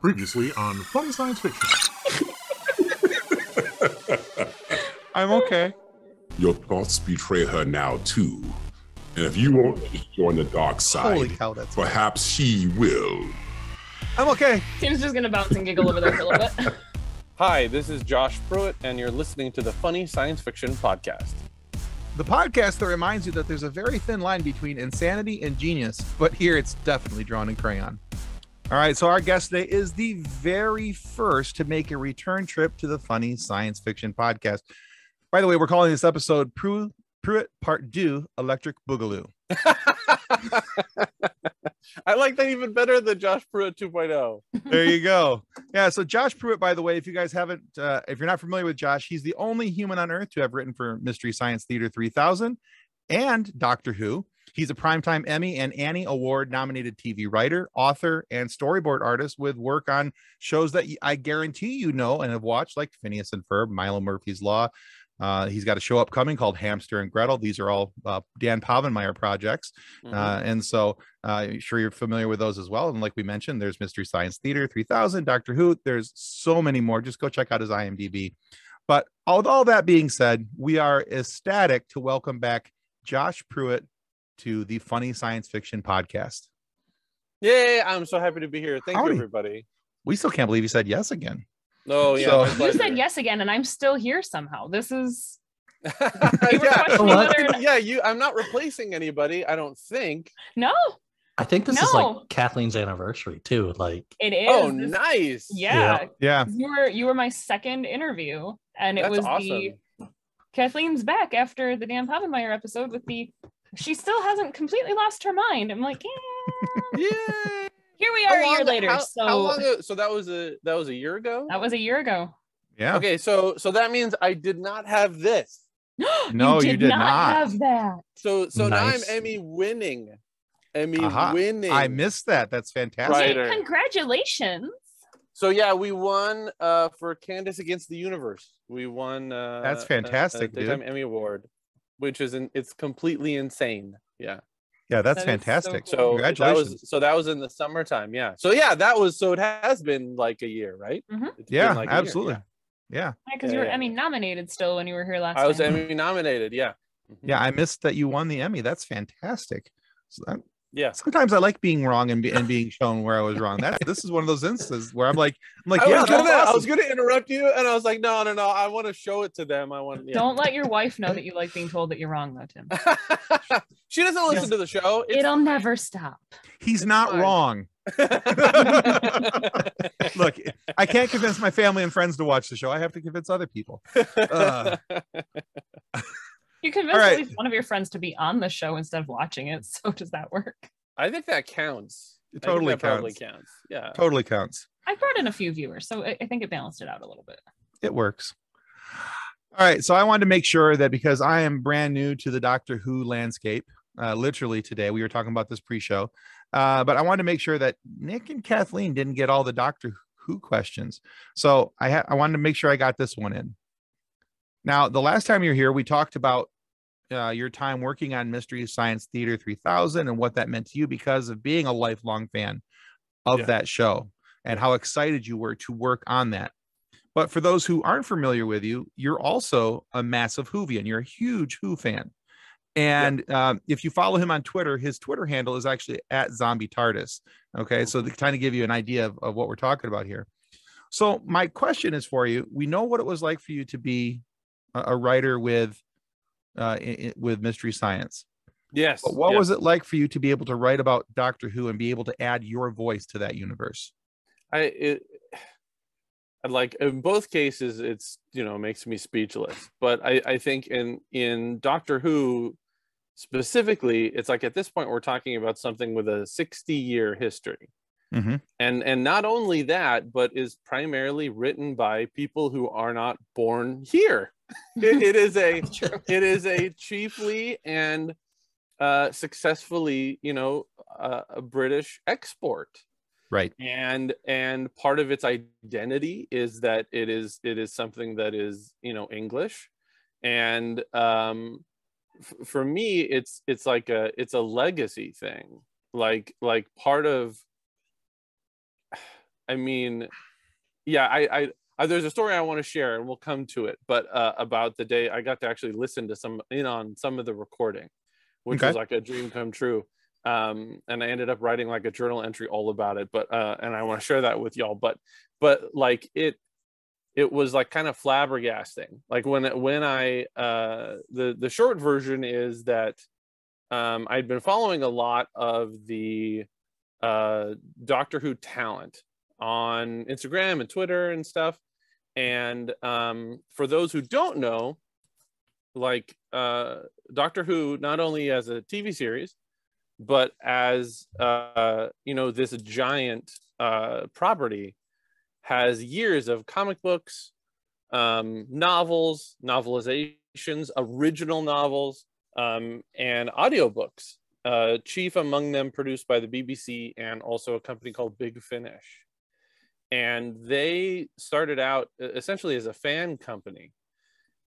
Previously on Funny Science Fiction. I'm okay. Your thoughts betray her now, too. And if you won't just join the dark side, Holy cow, that's perhaps she will. I'm okay. Tim's just gonna bounce and giggle over there for a little bit. Hi, this is Josh Pruett, and you're listening to the Funny Science Fiction Podcast. The podcast that reminds you that there's a very thin line between insanity and genius, but here it's definitely drawn in crayon. All right, so our guest today is the very first to make a return trip to the Funny Science Fiction Podcast. By the way, we're calling this episode Pruett Part 2, Electric Boogaloo. I like that even better than Josh Pruett 2.0. There you go. Yeah, so Josh Pruett, by the way, if you guys haven't, if you're not familiar with Josh, he's the only human on Earth to have written for Mystery Science Theater 3000 and Doctor Who. He's a Primetime Emmy and Annie Award nominated TV writer, author, and storyboard artist with work on shows that I guarantee you know and have watched, like Phineas and Ferb, Milo Murphy's Law. He's got a show upcoming called Hamster and Gretel. These are all Dan Povenmire projects. And so I'm sure you're familiar with those as well. And like we mentioned, there's Mystery Science Theater 3000, Doctor Who. There's so many more. Just go check out his IMDb. But with all that being said, we are ecstatic to welcome back Josh Pruett to the Funny Science Fiction Podcast. Yay, I'm so happy to be here. Thank Howdy. you, everybody. We still can't believe you said yes again. Oh, yeah. So- my You pleasure. said yes again, and I'm still here somehow. This is you were yeah. questioning whether or not- Yeah, I'm not replacing anybody, I don't think. No, I think this is No. like Kathleen's anniversary too. Like, it is. Oh, This- nice. Yeah. Yeah. You were my second interview, and it That's was awesome. Kathleen's back after the Dan Povenmire episode with the she still hasn't completely lost her mind. I'm like, yeah. Yay. Here we are a year later. How So long ago? So that was a year ago? that was a year ago. Yeah. Okay, so that means I did not have this. No, you did not. have that. So now I'm Nice. Emmy winning. Aha. Winning. I missed that. That's fantastic. Right. Hey, congratulations. So yeah, we won for Candace Against the Universe. We won. That's fantastic, a Daytime dude. Emmy Award, which is it's completely insane. Yeah. Yeah, that's That is so fantastic. cool. So Congratulations. that was in the summertime. Yeah. So yeah, so it has been like a year, right? Mhm. It's been Yeah, like a year, absolutely. Yeah. Because you were Yeah. Emmy nominated still when you were here last I was time. Emmy nominated. Yeah. Mhm. Yeah, I missed that you won the Emmy. That's fantastic. So Yeah. sometimes I like being wrong and being shown where I was wrong. This is one of those instances where I'm like, I yeah, was that's awesome. gonna interrupt you, and I was like, no. I want to show it to them. I want. Yeah. Don't let your wife know that you like being told that you're wrong, though, Tim. She doesn't listen to the show. It's It'll never stop. He's It's not fine. wrong. Look, I can't convince my family and friends to watch the show. I have to convince other people. You convinced All right. at least one of your friends to be on the show instead of watching it. So does that work? I think that counts. It I think totally that probably counts. counts. Yeah. Totally counts. I brought in a few viewers, so I think it balanced it out a little bit. It works. All right. So I wanted to make sure that because I am brand new to the Doctor Who landscape, literally today, we were talking about this pre-show, but I wanted to make sure that Nick and Kathleen didn't get all the Doctor Who questions. So I wanted to make sure I got this one in. Now, the last time you were here, we talked about your time working on Mystery Science Theater 3000 and what that meant to you because of being a lifelong fan of Yeah. that show and how excited you were to work on that. But for those who aren't familiar with you, you're also a massive Whovian. You're a huge Who fan. And if you follow him on Twitter, his Twitter handle is actually at Zombie TARDIS. Okay, so to kind of give you an idea of what we're talking about here. So my question is for you. We know what it was like for you to be a writer with Mystery Science. Yes. But what yes. was it like for you to be able to write about Doctor Who and be able to add your voice to that universe? Like in both cases, it's makes me speechless. But I think in Doctor Who specifically, it's like at this point we're talking about something with a 60-year history. Mm-hmm. And not only that, but is primarily written by people who are not born here. It is a chiefly and successfully a British export. Right. And part of its identity is that it is something that is English, and for me it's like a legacy thing, like part of I mean, yeah, I there's a story I want to share, and we'll come to it. But about the day I got to actually listen to on some of the recording, which was like a dream come true. And I ended up writing like a journal entry all about it. But and I want to share that with y'all. But like it was like kind of flabbergasting. Like when I the short version is that I'd been following a lot of the Doctor Who talent on Instagram and Twitter and stuff. And for those who don't know, like Doctor Who, not only as a TV series, but as this giant property, has years of comic books, novels, novelizations, original novels, and audiobooks, chief among them produced by the BBC and also a company called Big Finish. And they started out essentially as a fan company,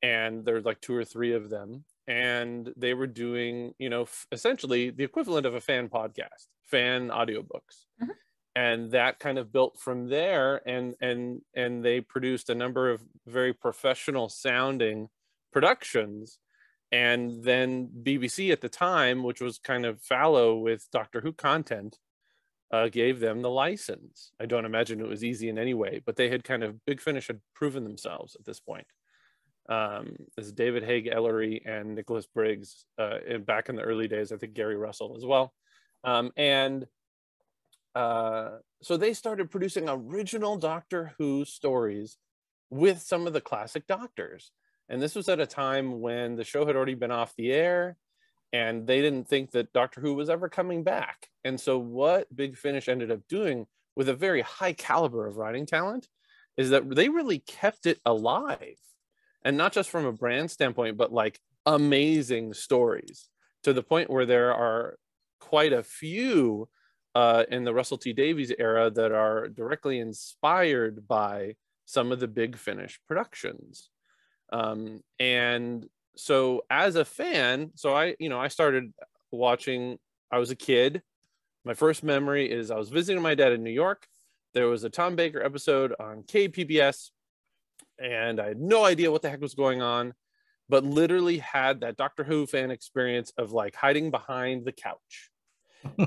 and there's like 2 or 3 of them, and they were doing, essentially the equivalent of a fan podcast, fan audiobooks. Mm-hmm. And that kind of built from there, and they produced a number of very professional sounding productions. And then BBC at the time, which was kind of fallow with Doctor Who content, gave them the license. I don't imagine it was easy in any way, but they had Big Finish had proven themselves at this point. As David Haig Ellery and Nicholas Briggs back in the early days, I think Gary Russell as well. So they started producing original Doctor Who stories with some of the classic Doctors. And this was at a time when the show had already been off the air, and they didn't think that Doctor Who was ever coming back. And so what Big Finish ended up doing with a very high caliber of writing talent is that they really kept it alive. And not just from a brand standpoint, but like amazing stories, to the point where there are quite a few in the Russell T Davies era that are directly inspired by some of the Big Finish productions. And so as a fan, so I started watching, I was a kid. My first memory is I was visiting my dad in New York. There was a Tom Baker episode on KPBS, and I had no idea what the heck was going on, but literally had that Doctor Who fan experience of like hiding behind the couch.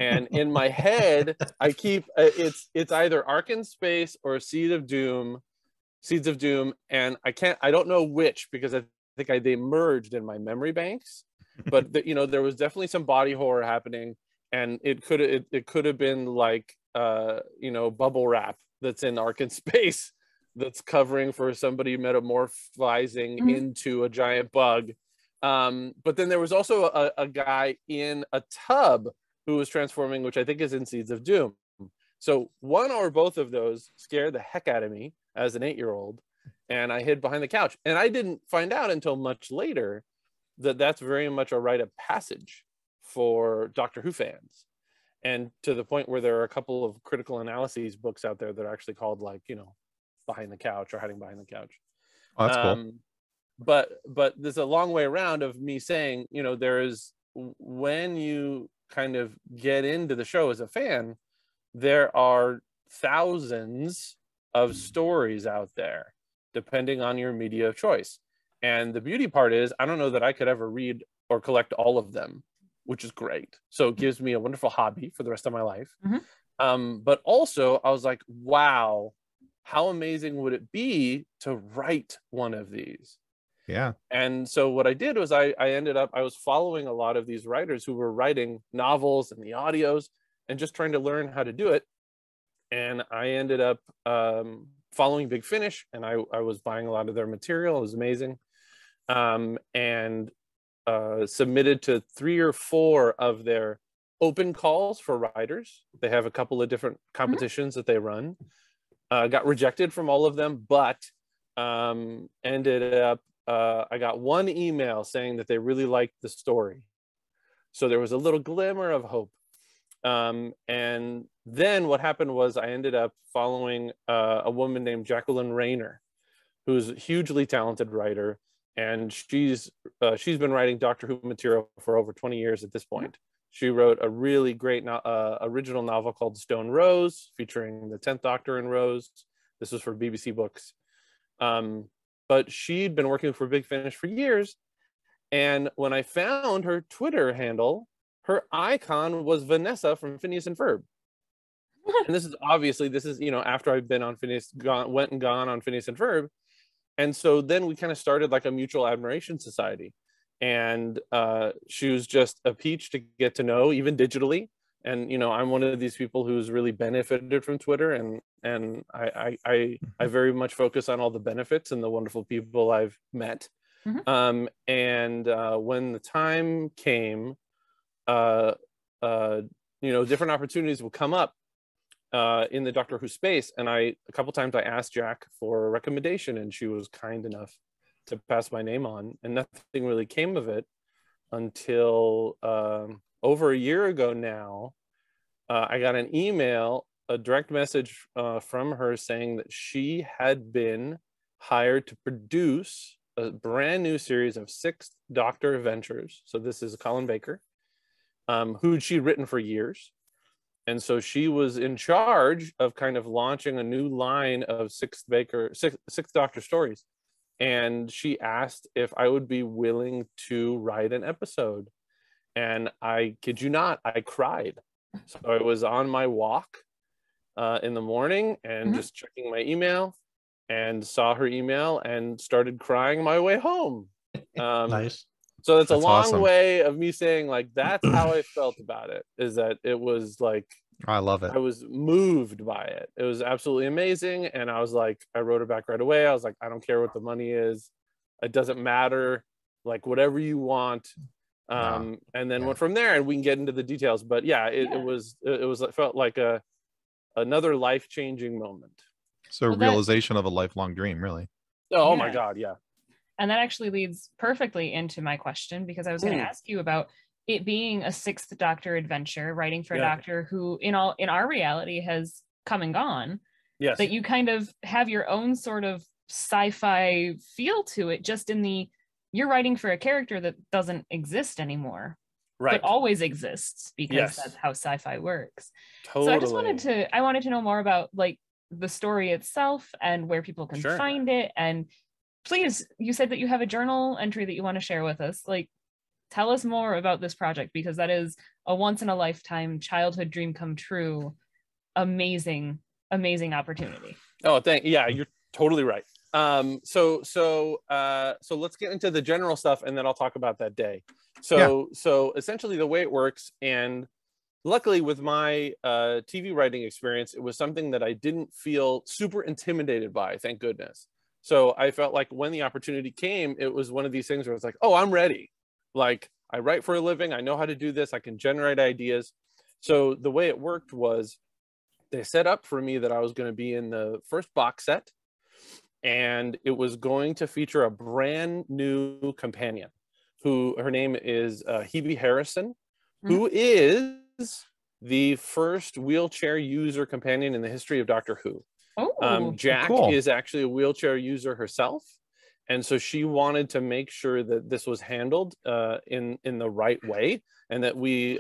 And in my head, I keep it's either Ark in Space or Seeds of Doom, and I don't know which, because I think they merged in my memory banks. But there was definitely some body horror happening, and it could have been like bubble wrap that's in Ark in Space that's covering for somebody metamorphizing into a giant bug. But then there was also a guy in a tub who was transforming, which I think is in Seeds of Doom. So one or both of those scared the heck out of me as an 8-year-old, and I hid behind the couch. And I didn't find out until much later that that's very much a rite of passage for Doctor Who fans. And to the point where there are a couple of critical analyses books out there that are actually called Behind the Couch or Hiding Behind the Couch. Oh, that's cool. But there's a long way around of me saying, there is, when you kind of get into the show as a fan, there are thousands of stories out there, depending on your media of choice. And the beauty part is, I don't know that I could ever read or collect all of them, which is great. So it gives me a wonderful hobby for the rest of my life. Mm-hmm. But also I was like, wow, how amazing would it be to write one of these? Yeah. And so what I did was I was following a lot of these writers who were writing novels and the audios and just trying to learn how to do it. And I ended up following Big Finish, and I was buying a lot of their material. It was amazing. And submitted to 3 or 4 of their open calls for writers. They have a couple of different competitions that they run. Got rejected from all of them, but ended up I got one email saying that they really liked the story. So there was a little glimmer of hope. And then what happened was I ended up following a woman named Jacqueline Rayner, who's a hugely talented writer. And she's been writing Doctor Who material for over 20 years at this point. She wrote a really great original novel called Stone Rose, featuring the 10th Doctor and Rose. This was for BBC Books. But she'd been working for Big Finish for years. And when I found her Twitter handle, her icon was Vanessa from Phineas and Ferb. And this is after I've been on went and gone on Phineas and Ferb. And so then we kind of started like a mutual admiration society. And she was just a peach to get to know, even digitally. And I'm one of these people who's really benefited from Twitter, and I very much focus on all the benefits and the wonderful people I've met. Mm-hmm. When the time came, different opportunities will come up in the Doctor Who space, and a couple times I asked Jack for a recommendation, and she was kind enough to pass my name on, and nothing really came of it until over a year ago now. I got an email, a direct message from her saying that she had been hired to produce a brand new series of 6th Doctor adventures. So this is Colin Baker, who she'd written for years. And so she was in charge of kind of launching a new line of 6th Doctor stories. And she asked if I would be willing to write an episode. And I kid you not, I cried. So I was on my walk in the morning and Mm-hmm. just checking my email and saw her email and started crying my way home. Nice. So that's a long awesome. way of me saying like, that's how I felt about it, is that it was like, I love it. I was moved by it. It was absolutely amazing. And I was like, I wrote her back right away. I was like, I don't care what the money is. It doesn't matter. Like whatever you want. And then went from there, and we can get into the details. But yeah, it felt like another life-changing moment. So realization of a lifelong dream, really. Oh my God. Yeah. And that actually leads perfectly into my question, because I was going to ask you about it being a 6th Doctor adventure, writing for a Doctor who in our reality has come and gone. Yes. That you kind of have your own sort of sci-fi feel to it, just in you're writing for a character that doesn't exist anymore, right, but always exists, because that's how sci-fi works. Totally. So I just wanted to know more about like the story itself and where people can find it. And please, you said that you have a journal entry that you want to share with us. Like, tell us more about this project, because that is a once in a lifetime childhood dream come true. Amazing opportunity. Oh, yeah, you're totally right. So let's get into the general stuff, and then I'll talk about that day. So essentially the way it works, and luckily with my TV writing experience, it was something that I didn't feel super intimidated by, thank goodness. So I felt like when the opportunity came, it was one of these things where it's like, oh, I'm ready. Like, I write for a living, I know how to do this, I can generate ideas. So the way it worked was they set up for me that I was going to be in the first box set, and it was going to feature a brand new companion her name is Hebe Harrison, who is the first wheelchair user companion in the history of Doctor Who. Jack is actually a wheelchair user herself. And so she wanted to make sure that this was handled in the right way, and that we,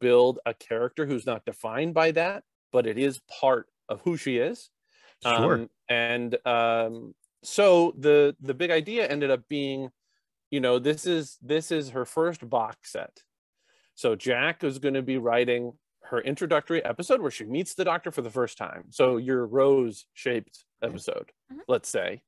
build a character who's not defined by that, but it is part of who she is. Sure. So the big idea ended up being, this is her first box set. So Jack is going to be writing her introductory episode where she meets the Doctor for the first time. So your rose-shaped episode, let's say.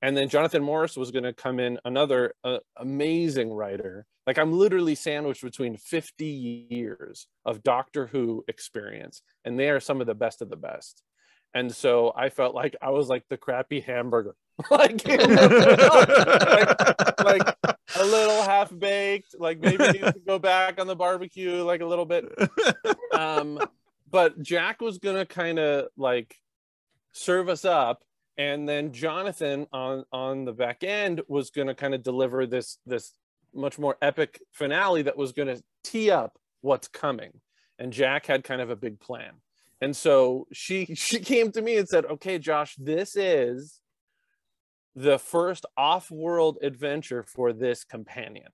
And then Jonathan Morris was going to come in, another amazing writer. Like, I'm literally sandwiched between 50 years of Doctor Who experience, and they are some of the best of the best. And so I felt like I was like the crappy hamburger, like a little half baked, like maybe needs to go back on the barbecue like a little bit. But Jack was going to kind of like serve us up. And then Jonathan on the back end was going to kind of deliver this much more epic finale that was going to tee up what's coming. And Jack had kind of a big plan. And so she came to me and said, okay, Josh, this is the first off-world adventure for this companion.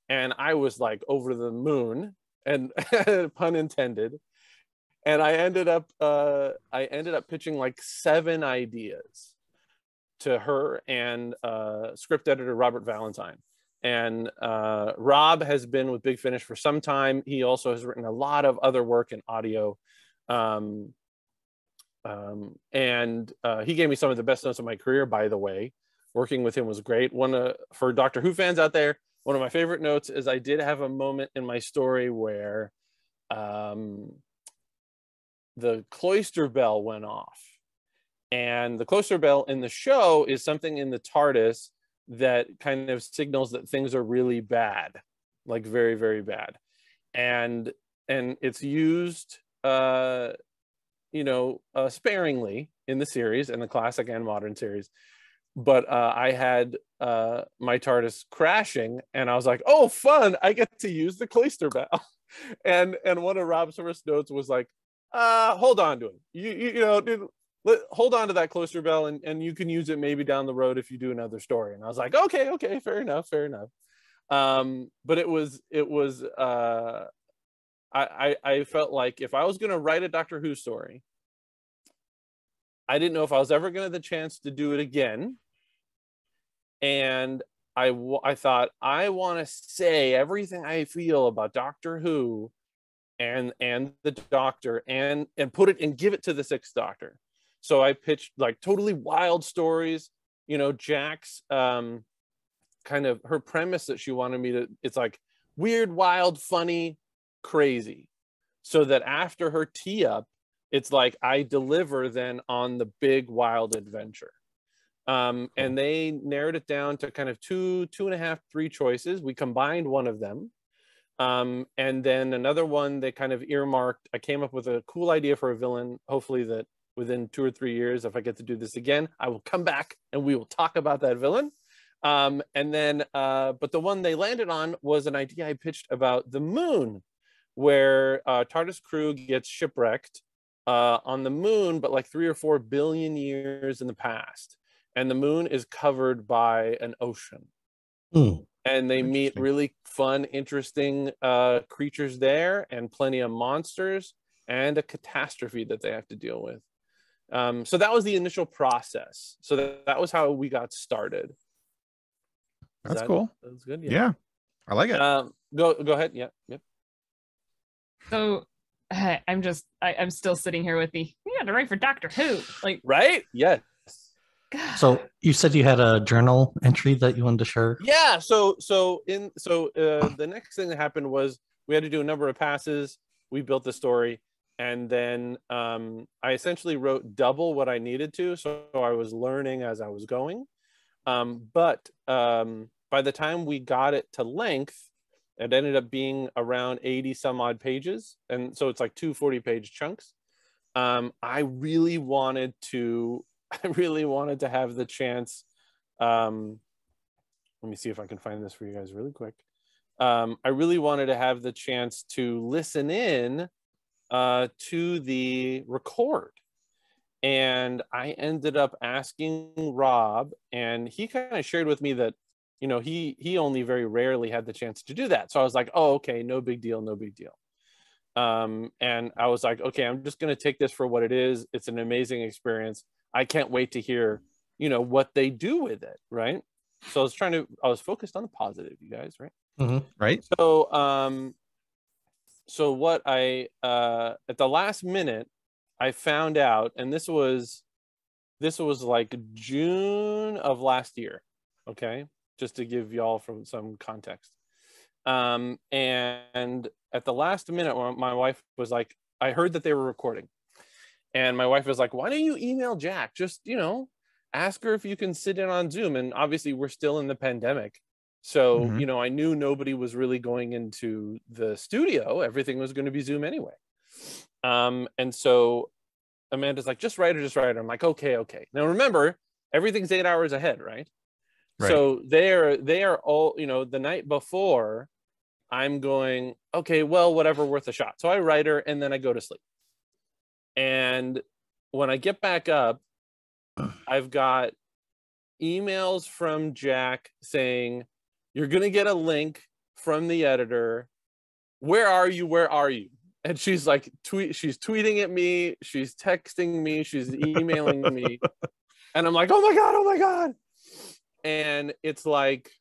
And I was like over the moon. and pun intended. And I ended up pitching like 7 ideas to her and script editor Robert Valentine. And Rob has been with Big Finish for some time. He also has written a lot of other work in audio. And he gave me some of the best notes of my career, by the way. Working with him was great. For Doctor Who fans out there, one of my favorite notes is I did have a moment in my story where the cloister bell went off. And the cloister bell in the show is something in the TARDIS that kind of signals that things are really bad, like very, very bad. And it's used, sparingly in the series, in the classic and modern series. But I had my TARDIS crashing, and I was like, "Oh, fun! I get to use the cloister bell." And one of Rob's first notes was like, "Hold on to it. Dude, hold on to that cloister bell, and you can use it maybe down the road if you do another story." And I was like, "Okay, fair enough." But it was I felt like if I was going to write a Doctor Who story, I didn't know if I was ever going to have the chance to do it again. And I thought, I want to say everything I feel about Doctor Who and the Doctor and put it and give it to the 6th Doctor. So I pitched like totally wild stories. Jack's kind of her premise that she wanted me to, it's like weird, wild, funny, crazy. So that after her tee up, it's like I deliver then on the big wild adventure. And they narrowed it down to kind of 2.5, 3 choices. We combined one of them. And then another one they kind of earmarked. I came up with a cool idea for a villain. Hopefully that within 2 or 3 years, if I get to do this again, I will come back and we will talk about that villain. But the one they landed on was an idea I pitched about the moon, where TARDIS crew gets shipwrecked on the moon, but like 3 or 4 billion years in the past. And the moon is covered by an ocean. And they meet really fun, interesting creatures there, and plenty of monsters, and a catastrophe that they have to deal with. So that was the initial process. So that was how we got started. That's cool. That's good. Yeah, I like it. Go ahead. Yeah. Yep. So I'm still sitting here with you had to write for Doctor Who, like, right? Yes. God. So you said you had a journal entry that you wanted to share? Yeah. So the next thing that happened was we had to do a number of passes. We built the story, and then I essentially wrote double what I needed to. So I was learning as I was going. But by the time we got it to length, it ended up being around 80 some odd pages. And so it's like 2 40-page chunks. I really wanted to have the chance. Let me see if I can find this for you guys really quick. I really wanted to have the chance to listen in to the record. And I ended up asking Rob, and he kind of shared with me that, he only very rarely had the chance to do that. So I was like, oh, okay, no big deal. And I was like, okay, I'm just going to take this for what it is. It's an amazing experience. I can't wait to hear, what they do with it. Right. So I was focused on the positive, you guys. Right. Mm-hmm. Right. So what at the last minute, I found out, and this was like June of last year. Okay. Just to give y'all from some context. And at the last minute, my wife was like, I heard that they were recording. And my wife was like, why don't you email Jack? Just, ask her if you can sit in on Zoom. And obviously we're still in the pandemic. So, I knew nobody was really going into the studio. Everything was going to be Zoom anyway. And so Amanda's like, just write her. I'm like, okay. Now remember, everything's 8 hours ahead, right? So they are all, the night before, I'm going, okay, well, whatever, worth a shot. So I write her and then I go to sleep. And when I get back up, I've got emails from Jack saying, you're going to get a link from the editor where are you? Where are you? And she's like, she's tweeting at me, she's texting me, she's emailing me. And I'm like, oh my God, oh my God. And it's like,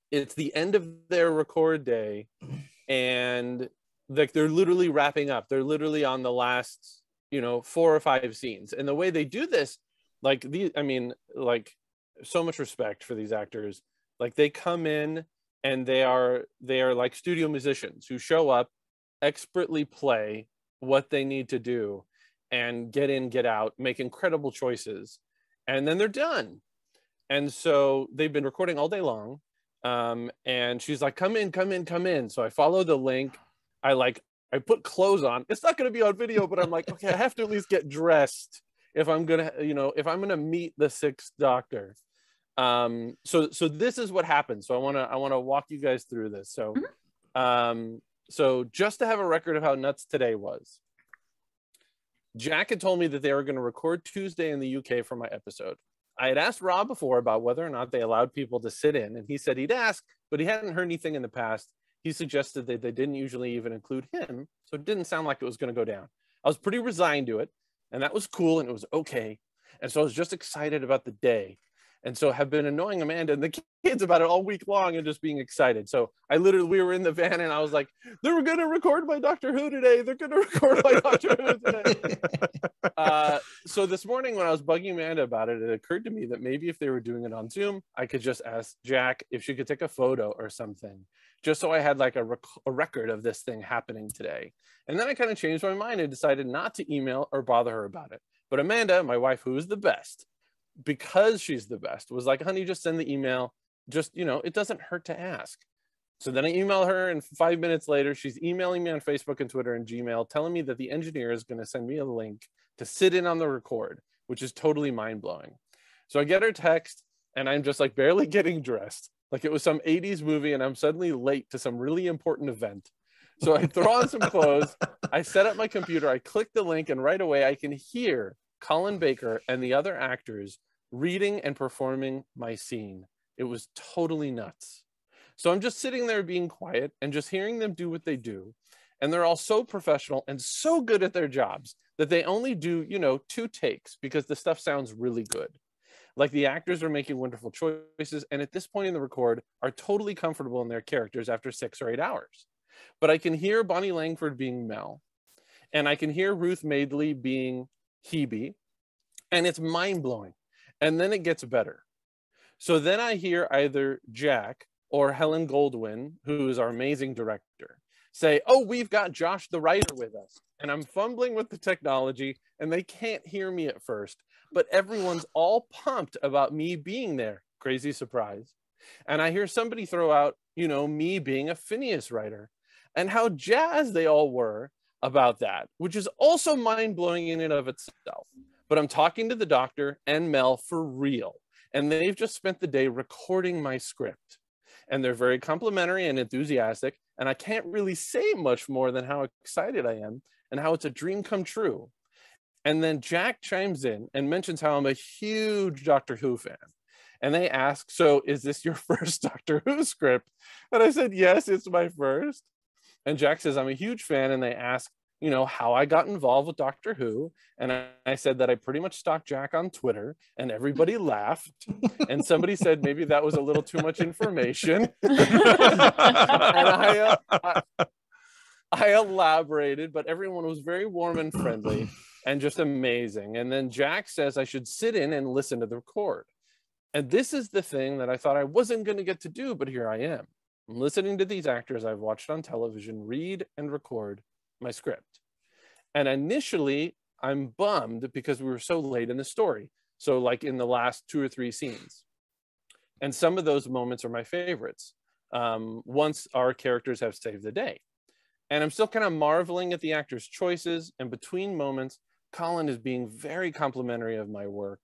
it's the end of their record day. And like, they're literally wrapping up. They're literally on the last, 4 or 5 scenes. And the way they do this, like so much respect for these actors. Like, they come in and they are like studio musicians who show up, expertly play what they need to do, and get in, get out, make incredible choices, and then they're done. And so they've been recording all day long. And she's like, come in, come in, come in. So I follow the link. I put clothes on. It's not going to be on video, but I'm like, okay, I have to at least get dressed if I'm going to, if I'm going to meet the 6th Doctor. So this is what happened. So I want to walk you guys through this. So, so just to have a record of how nuts today was, Jack had told me that they were going to record Tuesday in the UK for my episode. I had asked Rob before about whether or not they allowed people to sit in, and he said he'd ask, but he hadn't heard anything in the past. He suggested that they didn't usually even include him, so it didn't sound like it was going to go down. I was pretty resigned to it, and that was cool, and it was okay. And so I was just excited about the day. And so have been annoying Amanda and the kids about it all week long and just being excited. So we were in the van and I was like, they're going to record my Doctor Who today. They're going to record my Doctor Who today. So this morning when I was bugging Amanda about it, it occurred to me that maybe if they were doing it on Zoom, I could just ask Jack if she could take a photo or something, just so I had like a record of this thing happening today. And then I kind of changed my mind and decided not to email or bother her about it. But Amanda, my wife, who is the best, because she's the best, was like, honey, just send the email. Just, it doesn't hurt to ask. So then I email her, and 5 minutes later, she's emailing me on Facebook and Twitter and Gmail, telling me that the engineer is going to send me a link to sit in on the record, which is totally mind-blowing. So I get her text, and I'm just like barely getting dressed, like it was some 80s movie, and I'm suddenly late to some really important event. So I throw on some clothes, I set up my computer, I click the link, and right away I can hear Colin Baker and the other actors reading and performing my scene. It was totally nuts. So I'm just sitting there being quiet and just hearing them do what they do. And they're all so professional and so good at their jobs that they only do, 2 takes because the stuff sounds really good. Like, the actors are making wonderful choices, and at this point in the record are totally comfortable in their characters after 6 or 8 hours. But I can hear Bonnie Langford being Mel, and I can hear Ruth Madeley being Hebe, and it's mind-blowing. And then it gets better. So then I hear either Jack or Helen Goldwyn, who is our amazing director, say, oh, we've got Josh the writer with us. And I'm fumbling with the technology, and they can't hear me at first, but everyone's all pumped about me being there. Crazy surprise. And I hear somebody throw out, me being a Phineas writer, and how jazzed they all were about that, which is also mind-blowing in and of itself. But I'm talking to the Doctor and Mel for real, and they've just spent the day recording my script. And they're very complimentary and enthusiastic, and I can't really say much more than how excited I am and how it's a dream come true. And then Jack chimes in and mentions how I'm a huge Doctor Who fan. And they ask, so is this your first Doctor Who script? And I said, yes, it's my first. And Jack says, I'm a huge fan, and they ask, how I got involved with Doctor Who. And I said that I pretty much stalked Jack on Twitter, and everybody laughed. And somebody said maybe that was a little too much information. And I elaborated, but everyone was very warm and friendly and just amazing. And then Jack says I should sit in and listen to the record. And this is the thing that I thought I wasn't going to get to do, but here I am. I'm listening to these actors I've watched on television read and record my script. And initially I'm bummed because we were so late in the story. So like in the last 2 or 3 scenes. And some of those moments are my favorites. Once our characters have saved the day. And I'm still kind of marveling at the actors' choices. And between moments, Colin is being very complimentary of my work.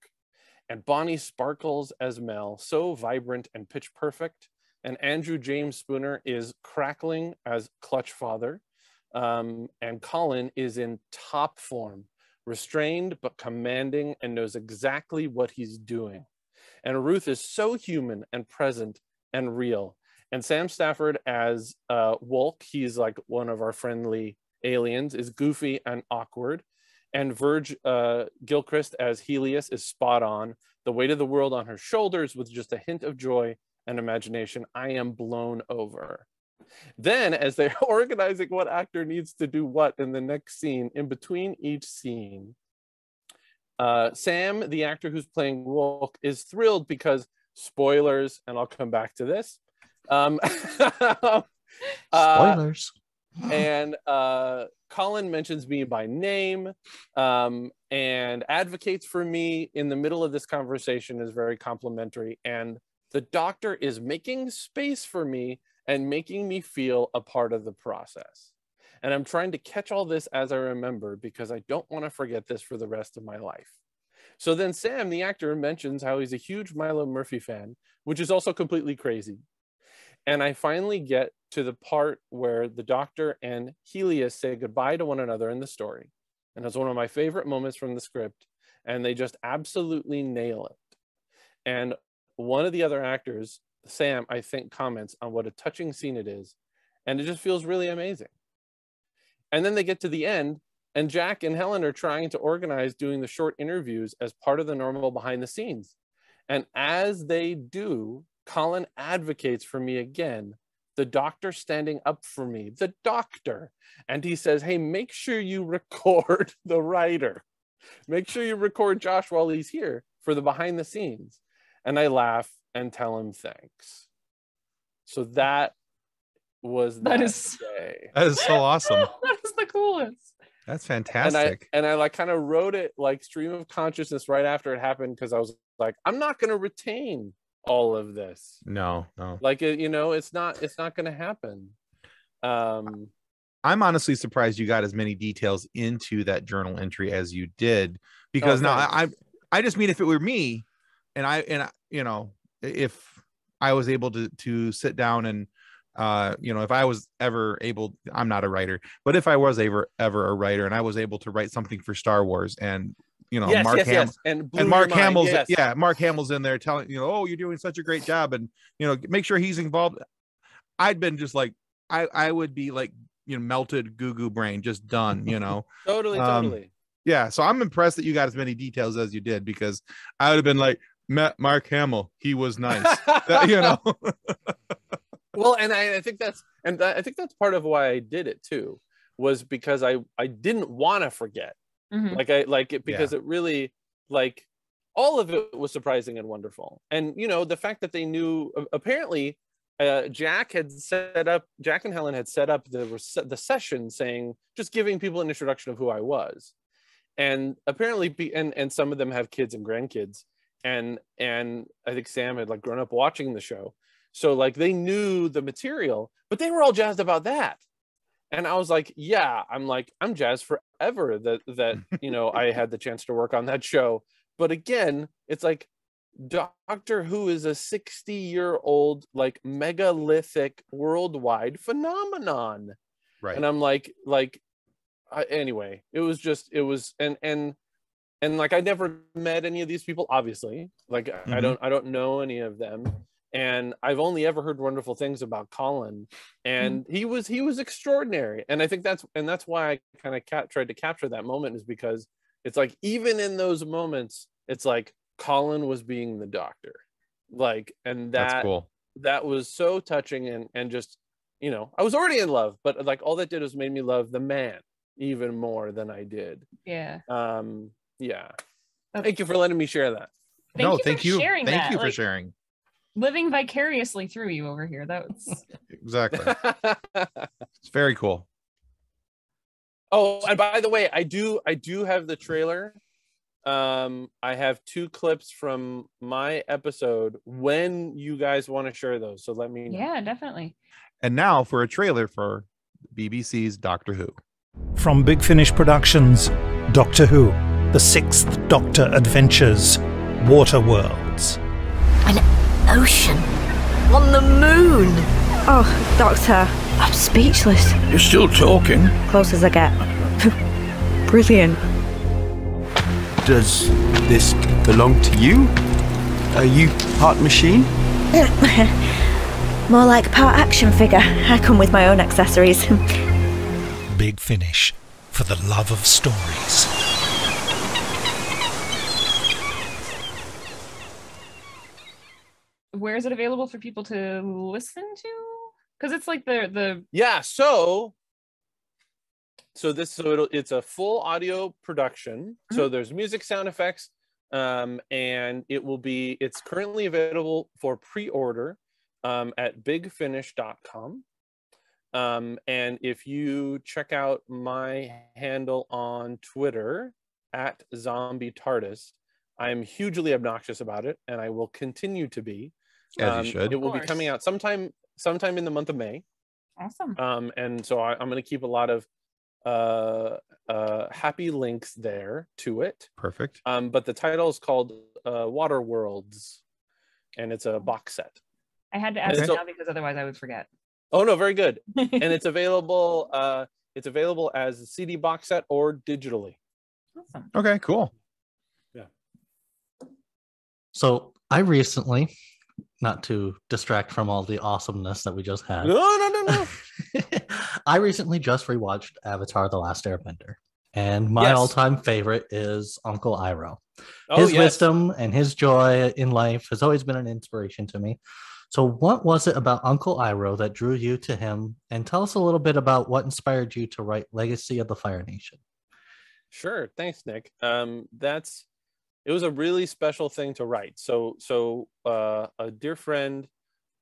And Bonnie sparkles as Mel, so vibrant and pitch perfect. And Andrew James Spooner is crackling as Clutch Father. And Colin is in top form, restrained but commanding, and knows exactly what he's doing. And Ruth is so human and present and real. And Sam Stafford as Wolk, he's like one of our friendly aliens, is goofy and awkward. And Verge Gilchrist as Helios is spot on. The weight of the world on her shoulders with just a hint of joy and imagination. I am blown over. Then, as they're organizing what actor needs to do what in the next scene, in between each scene, Sam, the actor who's playing Wolk, is thrilled because, spoilers, and I'll come back to this. Spoilers. And Colin mentions me by name and advocates for me in the middle of this conversation, is very complimentary. And the doctor is making space for me and making me feel a part of the process. And I'm trying to catch all this as I remember, because I don't want to forget this for the rest of my life. So then Sam, the actor, mentions how he's a huge Milo Murphy fan, which is also completely crazy. And I finally get to the part where the doctor and Helios say goodbye to one another in the story. And it's one of my favorite moments from the script. And they just absolutely nail it. And one of the other actors, Sam, I think, comments on what a touching scene it is. And it just feels really amazing. And then they get to the end, and Jack and Helen are trying to organize doing the short interviews as part of the normal behind the scenes. And as they do, Colin advocates for me again, the doctor standing up for me, the doctor. And he says, hey, make sure you record the writer. Make sure you record Josh while he's here for the behind the scenes. And I laugh and tell him thanks. So that was that day. That is so awesome. That is the coolest. That's fantastic. And I like kind of wrote it like stream of consciousness right after it happened, because I was like, I'm not going to retain all of this. No. Like, you know, it's not going to happen. I'm honestly surprised you got as many details into that journal entry as you did, because now I just mean, if it were me and I you know, if I was able to sit down and you know, if I was ever able, I'm not a writer, but if I was ever a writer and I was able to write something for Star Wars, and you know, yes, Mark Hamill and Mark Hamill's yes. Mark Hamill's in there telling, you know, oh, you're doing such a great job, and you know, make sure he's involved. I'd been just like, I would be like, you know, melted goo brain, just done, you know. Totally. Yeah, so I'm impressed that you got as many details as you did, because I would have been like, Mark Hamill, he was nice. You know. Well, and I think that's part of why I did it too, was because I didn't want to forget. Mm-hmm. Because it really, like, all of it was surprising and wonderful. And you know, the fact that they knew, apparently Jack and Helen had set up the session, saying, just giving people an introduction of who I was. And apparently and some of them have kids and grandkids, and I think Sam had like grown up watching the show. So like they knew the material, but they were all jazzed about that. And I was like, yeah, I'm jazzed forever that you know, I had the chance to work on that show. But again, it's like Doctor Who is a 60-year-old, like, megalithic worldwide phenomenon. Right. And I'm anyway, it was and like, I never met any of these people, obviously. Like, mm-hmm. I don't know any of them. And I've only ever heard wonderful things about Colin, and he was extraordinary. And I think that's why I kind of tried to capture that moment, is because it's like, even in those moments, it's like Colin was being the doctor, like, and that's cool. That was so touching, and just, you know, I was already in love, but like all that did was made me love the man even more than I did. Yeah. Yeah. Thank you for letting me share that. Thank you Thank you for sharing. Living vicariously through you over here. That was exactly. It's very cool. Oh, and by the way, I do have the trailer. I have 2 clips from my episode when you guys want to share those. So let me know. Yeah, definitely. And now for a trailer for BBC's Doctor Who. From Big Finish Productions, Doctor Who, The Sixth Doctor Adventures, Water Worlds. An ocean on the moon. Oh, Doctor, I'm speechless. You're still talking. Close as I get. Brilliant. Does this belong to you? Are you part machine? More like part action figure. I come with my own accessories. Big Finish, for the love of stories. Where is it available for people to listen to? Because it's like the yeah. It's a full audio production. So there's music, sound effects, and it's currently available for pre-order at bigfinish.com. And if you check out my handle on Twitter at Zombie TARDIS, I'm hugely obnoxious about it, and I will continue to be. As you should. It will be coming out sometime in the month of May. Awesome. And so I'm going to keep a lot of happy links there to it. Perfect. But the title is called Water Worlds, and it's a box set. I had to ask it now because otherwise I would forget. Oh no, very good. And it's available as a CD box set or digitally. Awesome. Okay, cool. Yeah. So I recently, not to distract from all the awesomeness that we just had. No. I recently just rewatched Avatar: The Last Airbender. And my all-time favorite is Uncle Iroh. His wisdom and his joy in life has always been an inspiration to me. So what was it about Uncle Iroh that drew you to him? And tell us a little bit about what inspired you to write Legacy of the Fire Nation. Sure. Thanks, Nick. It was a really special thing to write. So a dear friend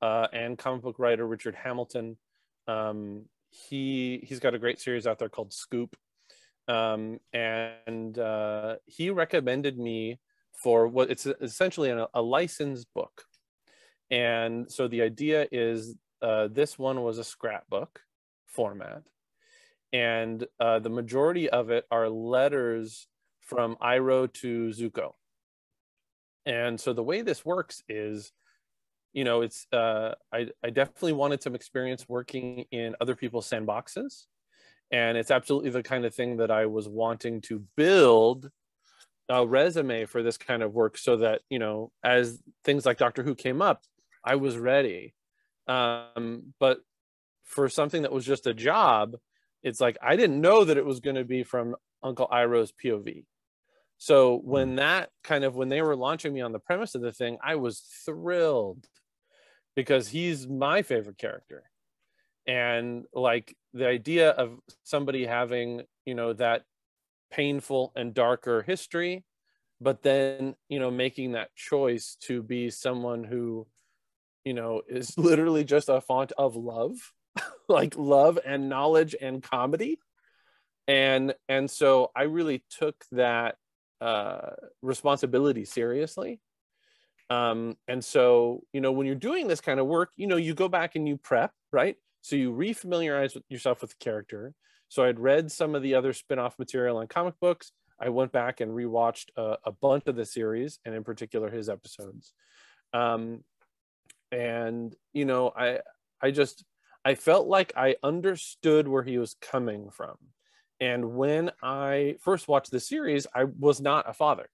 and comic book writer, Richard Hamilton, he's got a great series out there called Scoop. And he recommended me for what it's essentially a licensed book. And so the idea is this one was a scrapbook format. And the majority of it are letters from Iroh to Zuko. And so the way this works is, it's I definitely wanted some experience working in other people's sandboxes. And it's absolutely the kind of thing that I was wanting to build a resume for this kind of work so that, as things like Doctor Who came up, I was ready. But for something that was just a job, it's like, I didn't know that it was going to be from Uncle Iroh's POV. So when they were launching me on the premise of the thing, I was thrilled because he's my favorite character. And like the idea of somebody having, that painful and darker history, but then, making that choice to be someone who, is literally just a font of love, like love and knowledge and comedy. And so I really took that responsibility seriously. And so, when you're doing this kind of work, you go back and you prep, right? So you refamiliarize yourself with the character. So I'd read some of the other spin-off material on comic books. I went back and rewatched a bunch of the series, and in particular his episodes. And I felt like I understood where he was coming from. And when I first watched the series, I was not a father.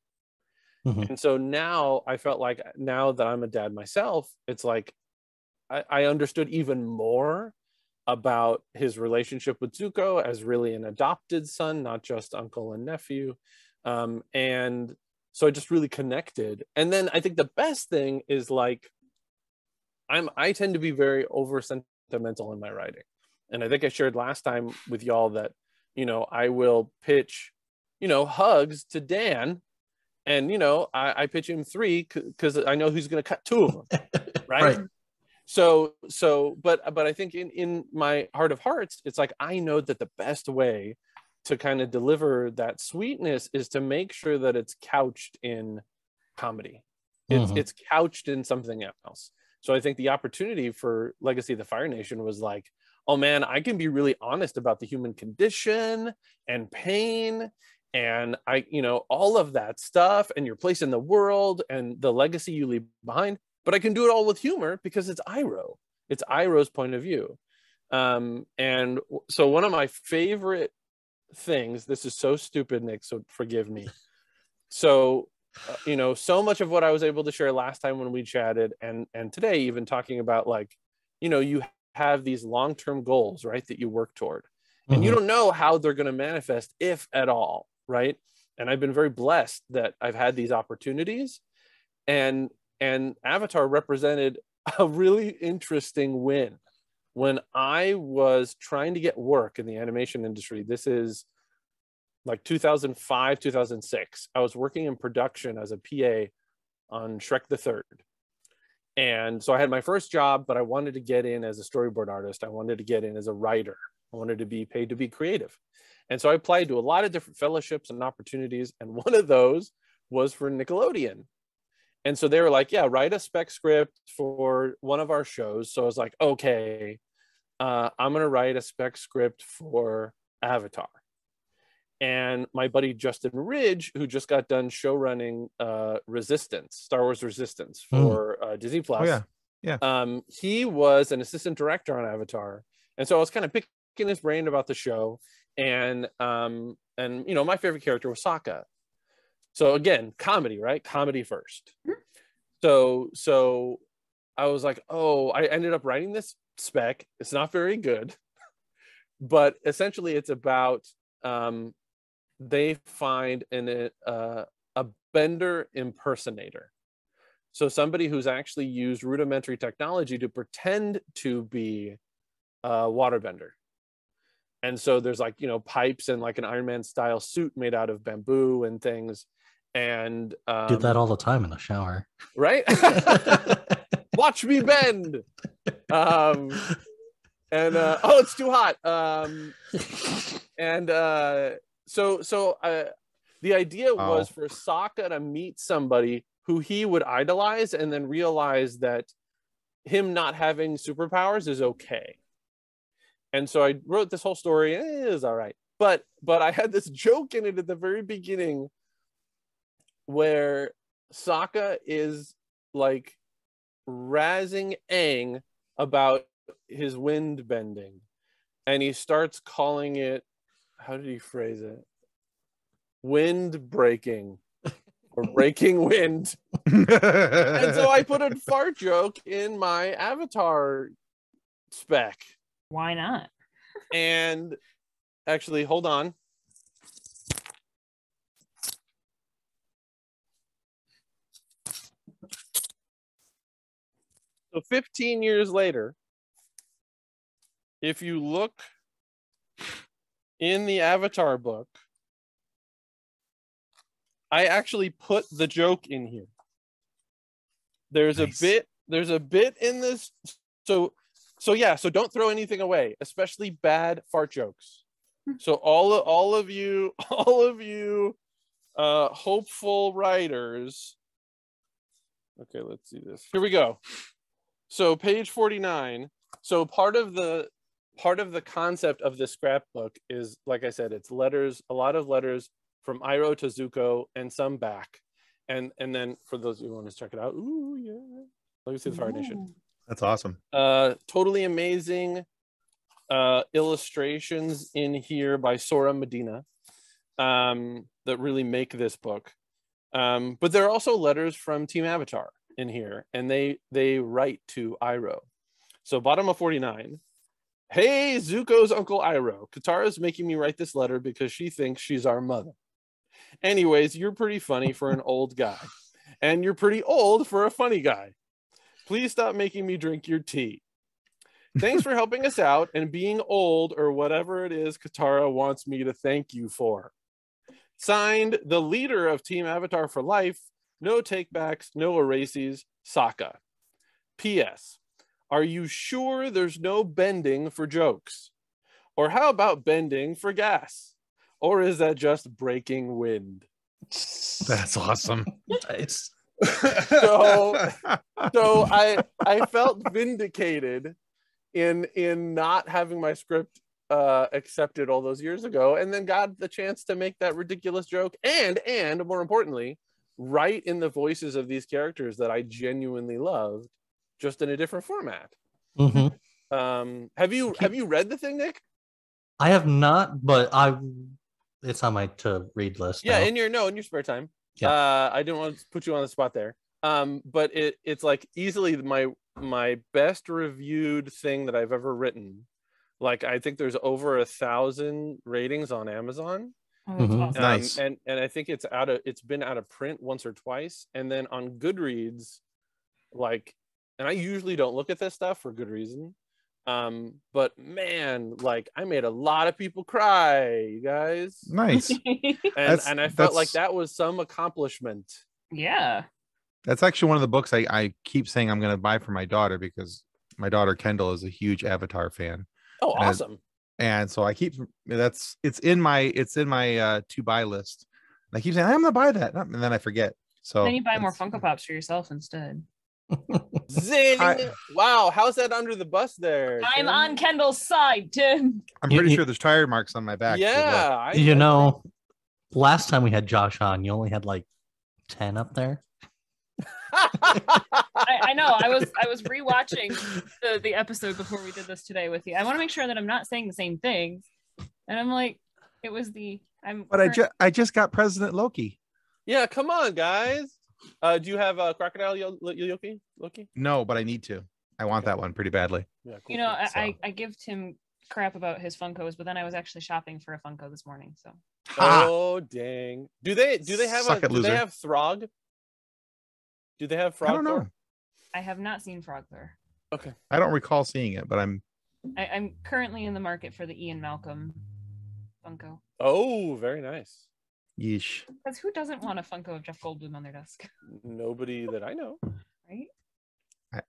Mm-hmm. And so now I felt like, now that I'm a dad myself, it's like I understood even more about his relationship with Zuko as really an adopted son, not just uncle and nephew. And so I just really connected. And then I think the best thing is like, I tend to be very over sentimental in my writing. And I think I shared last time with y'all that, I will pitch, hugs to Dan, and, I pitch him 3 because I know who's going to cut 2 of them. Right. So, but I think in my heart of hearts, it's like, I know that the best way to kind of deliver that sweetness is to make sure that it's couched in comedy. It's couched in something else. So I think the opportunity for Legacy of the Fire Nation was like, oh man, I can be really honest about the human condition and pain and all of that stuff and your place in the world and the legacy you leave behind. But I can do it all with humor because it's Iroh. It's Iroh's point of view. And so one of my favorite things, this is so stupid, Nick, so forgive me. So, so much of what I was able to share last time when we chatted and today, even talking about like, you have these long-term goals, right, that you work toward, and you don't know how they're going to manifest, if at all, right? And I've been very blessed that I've had these opportunities, and Avatar represented a really interesting win. When I was trying to get work in the animation industry, this is like 2005, 2006, I was working in production as a PA on Shrek the Third. And so I had my first job, but I wanted to get in as a storyboard artist. I wanted to get in as a writer. I wanted to be paid to be creative. And so I applied to a lot of different fellowships and opportunities. And one of those was for Nickelodeon. And so they were like, yeah, write a spec script for one of our shows. So I was like, okay, I'm going to write a spec script for Avatar. And my buddy Justin Ridge, who just got done show running Star Wars Resistance for Disney Plus. Oh, yeah. He was an assistant director on Avatar. And so I was kind of picking his brain about the show. And my favorite character was Sokka. So again, comedy, right? Comedy first. So I was like, I ended up writing this spec. It's not very good, but essentially it's about they find a Bender impersonator. So somebody who's actually used rudimentary technology to pretend to be a waterbender. And so there's like, pipes and like an Iron Man style suit made out of bamboo and things. And do that all the time in the shower. Right? Watch me bend. It's too hot. So the idea was for Sokka to meet somebody who he would idolize and then realize that him not having superpowers is okay. And so I wrote this whole story, and it is all right. But I had this joke in it at the very beginning where Sokka is like razzing Aang about his wind bending. And he starts calling it, how did he phrase it? Wind breaking or breaking wind. And so I put a fart joke in my Avatar spec. Why not? And actually, hold on. So 15 years later, if you look in the Avatar book, I actually put the joke in here. There's nice. There's a bit in this. So don't throw anything away, especially bad fart jokes. So all of you hopeful writers. Okay, let's see this. Here we go. So page 49. So part of the concept of this scrapbook is, like I said, it's letters, a lot of letters from Iroh to Zuko and some back. And then for those who want to check it out, ooh, yeah. Let me see the Fire Nation. That's awesome. Totally amazing illustrations in here by Sora Medina that really make this book. But there are also letters from Team Avatar in here, and they write to Iroh. So bottom of 49. Hey, Zuko's Uncle Iroh. Katara's making me write this letter because she thinks she's our mother. Anyways, you're pretty funny for an old guy. And you're pretty old for a funny guy. Please stop making me drink your tea. Thanks for helping us out and being old, or whatever it is Katara wants me to thank you for. Signed, the leader of Team Avatar for life. No takebacks, no erases, Sokka. P.S. Are you sure there's no bending for jokes? Or how about bending for gas? Or is that just breaking wind? That's awesome. Nice. So I felt vindicated in not having my script accepted all those years ago, and then got the chance to make that ridiculous joke and more importantly, write in the voices of these characters that I genuinely loved, just in a different format. Mm-hmm. Have you read the thing, Nick? I have not, but it's on my to read list. Yeah, now. in your spare time. Yeah. I didn't want to put you on the spot there. But it's like easily my best reviewed thing that I've ever written. Like, I think there's over 1,000 ratings on Amazon. Oh, that's awesome. Nice. And I think it's been out of print once or twice. And then on Goodreads, like, and I usually don't look at this stuff for good reason. But man, like, I made a lot of people cry, you guys. Nice. And I felt like that was some accomplishment. Yeah. That's actually one of the books I keep saying I'm going to buy for my daughter, because my daughter Kendall is a huge Avatar fan. Oh, awesome. And so I keep it's in my to buy list. And I keep saying I'm going to buy that, and then I forget. So then you buy more Funko Pops for yourself instead. Zing! Wow, how's that under the bus there, I'm Tim? on Kendall's side, Tim. I'm pretty sure there's tire marks on my back. Yeah, you know, last time we had Josh on, you only had like 10 up there. I know. I was rewatching the episode before we did this today with you. I want to make sure that I'm not saying the same things. And I'm like, it was the I just got President Loki. Yeah, come on, guys. Do you have a Crocodile Loki? No, but I need to. I want that one pretty badly. Yeah, cool, you know, I give Tim crap about his Funkos, but then I was actually shopping for a Funko this morning. So. Oh dang! Do they have do they have Throg? Do they have Frog? I don't know. Thor? I have not seen Frog Thor. Okay. I don't recall seeing it, but I'm currently in the market for the Ian Malcolm Funko. Oh, very nice. Yeesh. Because who doesn't want a Funko of Jeff Goldblum on their desk? Nobody that I know. Right?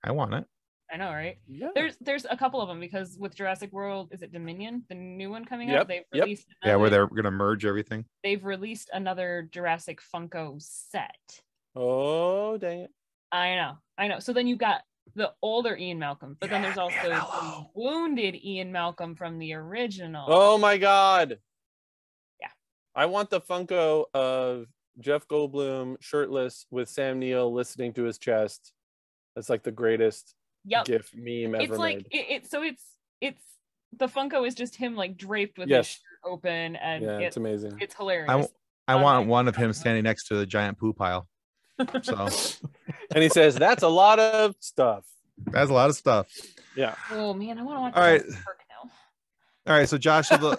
I want it. I know, right? Yeah. There's a couple of them, because with Jurassic World, is it Dominion, the new one coming Yep, out? They've released Where they're gonna merge everything. They've released another Jurassic Funko set. Oh, dang it. I know. So then you got the older Ian Malcolm, but then there's also the wounded Ian Malcolm from the original. Oh my God. Yeah. I want the Funko of Jeff Goldblum shirtless with Sam Neill listening to his chest. That's like the greatest GIF meme ever it's like made. it's the Funko is just him like draped with his shirt open, and it's amazing. It's hilarious. I want one of him standing next to the giant poo pile. So and he says that's a lot of stuff. That's a lot of stuff. Yeah. Oh man, I want to watch All right. now. All right, so Josh, a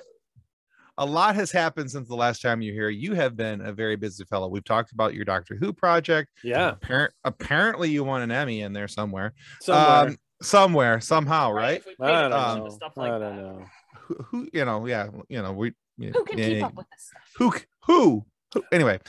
lot has happened since the last time you were here. You have been a very busy fellow. We've talked about your Doctor Who project. Yeah. Apparently you won an Emmy in there somewhere. Somewhere. Somehow, right? I don't know. Who you know, yeah, you know, who can keep up with this stuff? Who anyway.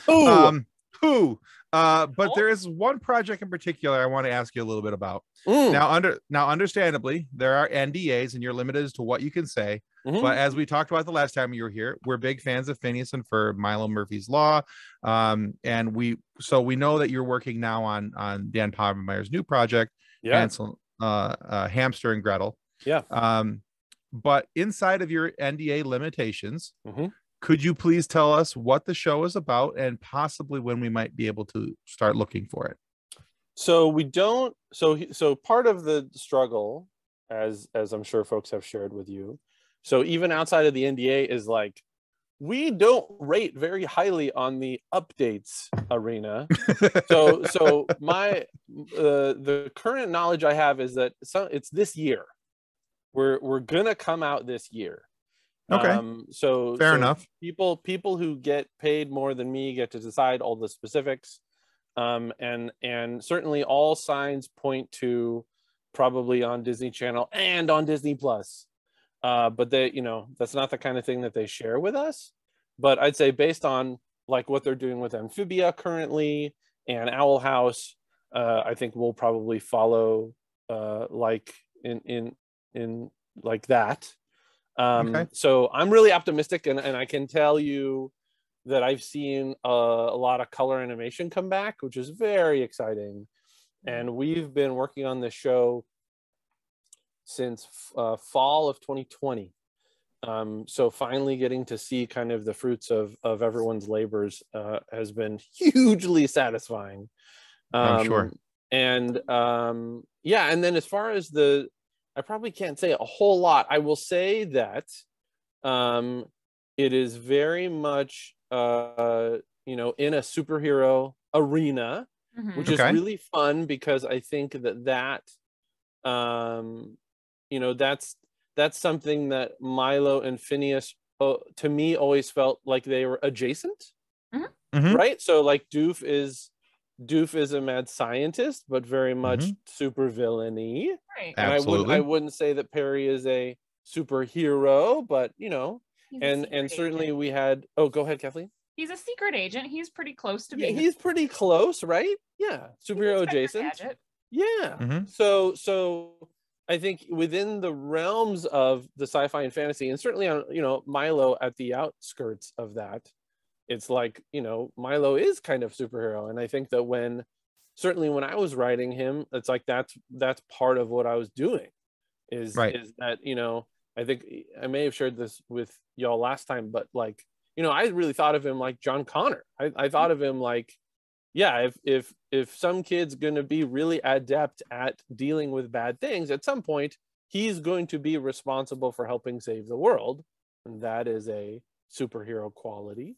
But there is one project in particular I want to ask you a little bit about. Now, understandably, there are NDAs and you're limited as to what you can say. But as we talked about the last time you were here, we're big fans of Phineas and Ferb, Milo Murphy's Law. And we know that you're working now on Dan Povenmire's new project, Hansel, Hamster and Gretel. Yeah. But inside of your NDA limitations, could you please tell us what the show is about and possibly when we might be able to start looking for it? So we don't. So part of the struggle, as I'm sure folks have shared with you. So even outside of the NDA is like, we don't rate very highly on the updates arena. so my the current knowledge I have is that it's this year. We're gonna come out this year. Okay. So fair enough. People who get paid more than me get to decide all the specifics. And certainly all signs point to probably on Disney Channel and on Disney Plus. But they, that's not the kind of thing that they share with us. But I'd say based on like what they're doing with Amphibia currently and Owl House, I think we'll probably follow like in like that. Okay. So I'm really optimistic, and I can tell you that I've seen a lot of color animation come back, which is very exciting. And we've been working on this show since fall of 2020. So finally getting to see kind of the fruits of everyone's labors has been hugely satisfying. I'm sure. And yeah, and then as far as I probably can't say a whole lot. I will say that it is very much in a superhero arena, which is really fun because I think that You know, that's something that Milo and Phineas, to me, always felt like they were adjacent, right? So like Doof is a mad scientist, but very much super villainy. Right. And Absolutely. I wouldn't say that Perry is a superhero, but you know, and certainly we had. Oh, go ahead, Kathleen. He's a secret agent. He's pretty close to Yeah, being. he's pretty close, right? Yeah, superhero adjacent. Yeah. So I think within the realms of the sci-fi and fantasy, and certainly on, you know, Milo at the outskirts of that, it's like, you know, Milo is kind of superhero. And I think that certainly when I was writing him, it's like that's part of what I was doing is that, you know, I think I may have shared this with y'all last time, but like, you know, I really thought of him like John Connor. I thought of him like, yeah, if some kid's going to be really adept at dealing with bad things, at some point he's going to be responsible for helping save the world, and that is a superhero quality.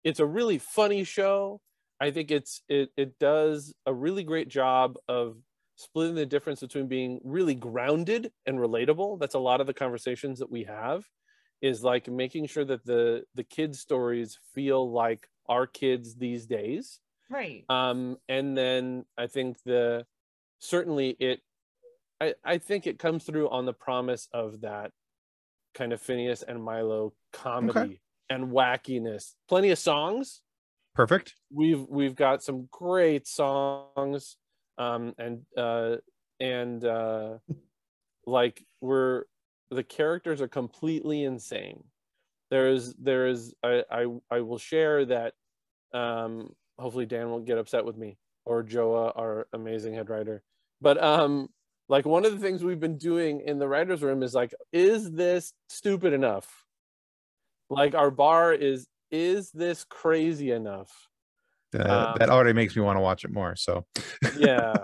It's a really funny show. I think it does a really great job of splitting the difference between being really grounded and relatable. That's a lot of the conversations that we have, is like making sure that the kids' stories feel like our kids these days. Right. And then I think I think it comes through on the promise of that kind of Phineas and Milo comedy and wackiness. Plenty of songs. Perfect. We've got some great songs. Like the characters are completely insane. I will share that, hopefully Dan won't get upset with me, or Joa, our amazing head writer, but like one of the things we've been doing in the writer's room is like, is this stupid enough? Like our bar is this crazy enough? That already makes me want to watch it more. So yeah.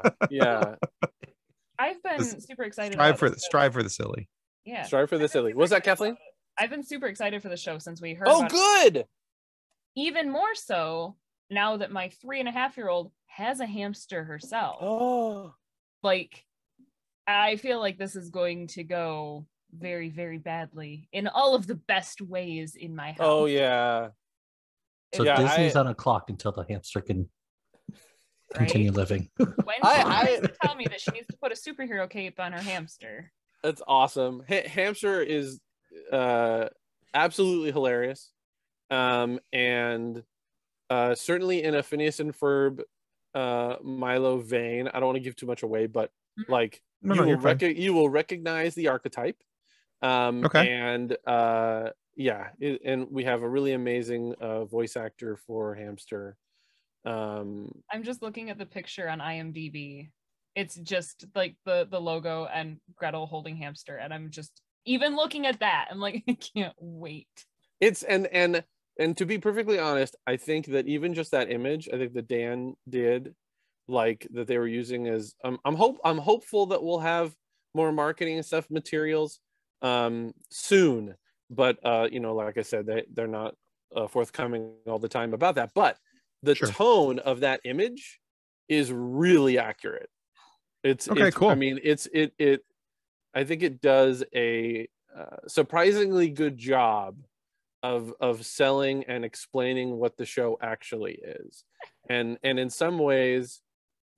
I've been super excited. Strive for the silly. Yeah. Strive for the silly. Was that Kathleen? I've been super excited for the show since we heard. Oh, about good. It. Even more so now that my 3.5-year-old has a hamster herself. Oh. Like, I feel like this is going to go very, very badly in all of the best ways in my house. Oh yeah. So Disney's on a clock until the hamster can continue living. When she tries to tell me that she needs to put a superhero cape on her hamster. That's awesome. Hamster is absolutely hilarious, and certainly in a Phineas and Ferb Milo vein. I don't want to give too much away, but like you will recognize the archetype. And and we have a really amazing voice actor for Hamster. I'm just looking at the picture on IMDb. It's just like the logo and Gretel holding hamster, and I'm just even looking at that, I'm like, I can't wait. It's and to be perfectly honest, I think that even just that image, I think that Dan did, like that they were using as I'm hopeful that we'll have more marketing and stuff materials soon, but you know, like I said, they're not forthcoming all the time about that, but the tone of that image is really accurate. It's cool. I mean, I think it does a surprisingly good job of selling and explaining what the show actually is, and in some ways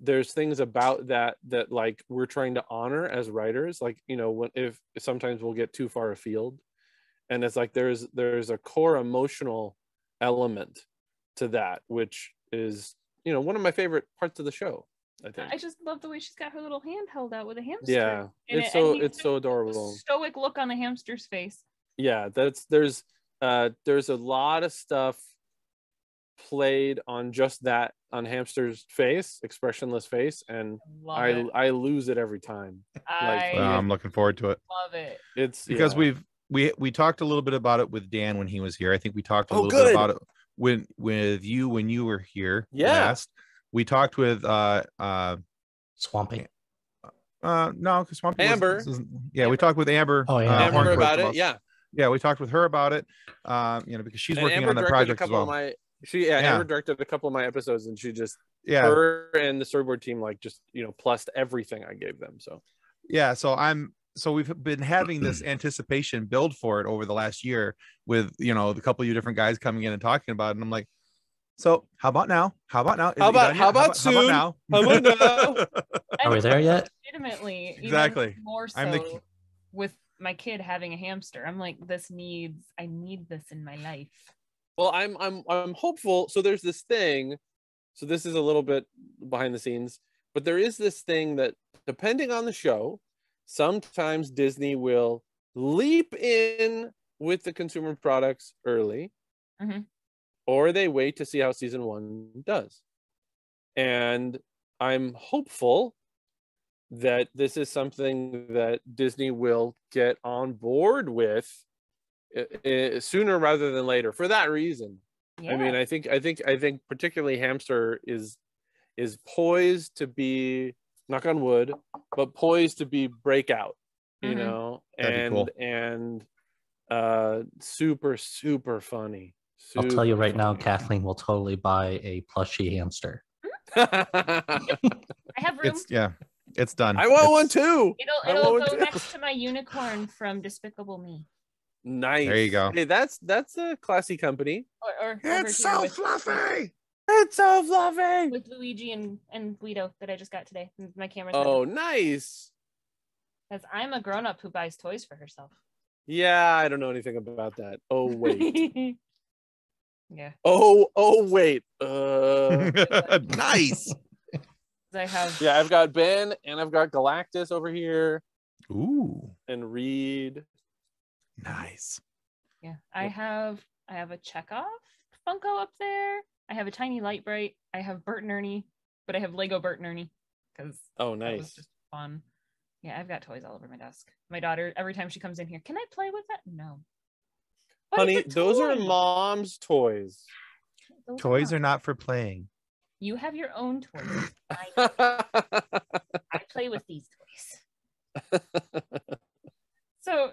there's things about that like we're trying to honor as writers, like, you know, if sometimes we'll get too far afield, and it's like there's a core emotional element to that, which is, you know, one of my favorite parts of the show. I think. I just love the way she's got her little hand held out with a hamster. Yeah, it's so adorable. Stoic look on the hamster's face. Yeah, there's a lot of stuff played on just that, on Hamster's face, expressionless face, and I lose it every time. I'm looking forward to it. Love it. It's because we talked a little bit about it with Dan when he was here. I think we talked a little bit about it with you when you were here last. We talked with Swampy. No, because Swampy Amber. We talked with Amber. Oh yeah, Amber about it. Yeah, we talked with her about it. You know, because she's working Amber on the project a couple as well. Of Amber directed a couple of my episodes, and she just her and the storyboard team just plussed everything I gave them. So so we've been having this anticipation build for it over the last year with the couple of you different guys coming in and talking about it, and I'm like, so how about now? How about now? How about soon? How about now? Are we there yet? Legitimately, exactly. More so with my kid having a hamster, I'm like, I need this in my life. Well, I'm hopeful. So there's this thing. So this is a little bit behind the scenes, but there is this thing that, depending on the show, sometimes Disney will leap in with the consumer products early, or they wait to see how season 1 does. And I'm hopeful that this is something that Disney will get on board with sooner rather than later, for that reason. I mean, I think particularly hamster is poised to be, knock on wood, but poised to be breakout, and cool. And super, super funny. I'll tell you right now, Kathleen will totally buy a plushie hamster. I have room. It's done. I want one too. It'll go next to my unicorn from Despicable Me. Nice. There you go. Hey, that's a classy company. Or it's so fluffy. It's so fluffy. With Luigi and Guido that I just got today. My camera's nice. Because I'm a grown-up who buys toys for herself. Yeah, I don't know anything about that. Oh wait. Yeah. Oh wait. Nice. I've got Ben and I've got Galactus over here. Ooh. And Reed. Nice. Yeah, I have a Chekhov Funko up there. I have a tiny Light Bright. I have Bert and Ernie, but I have Lego Bert and Ernie because nice. That was just fun. Yeah, I've got toys all over my desk. My daughter, every time she comes in here, can I play with that? No. But honey, those are mom's toys. Toys are not for playing. You have your own toys. I play with these toys. So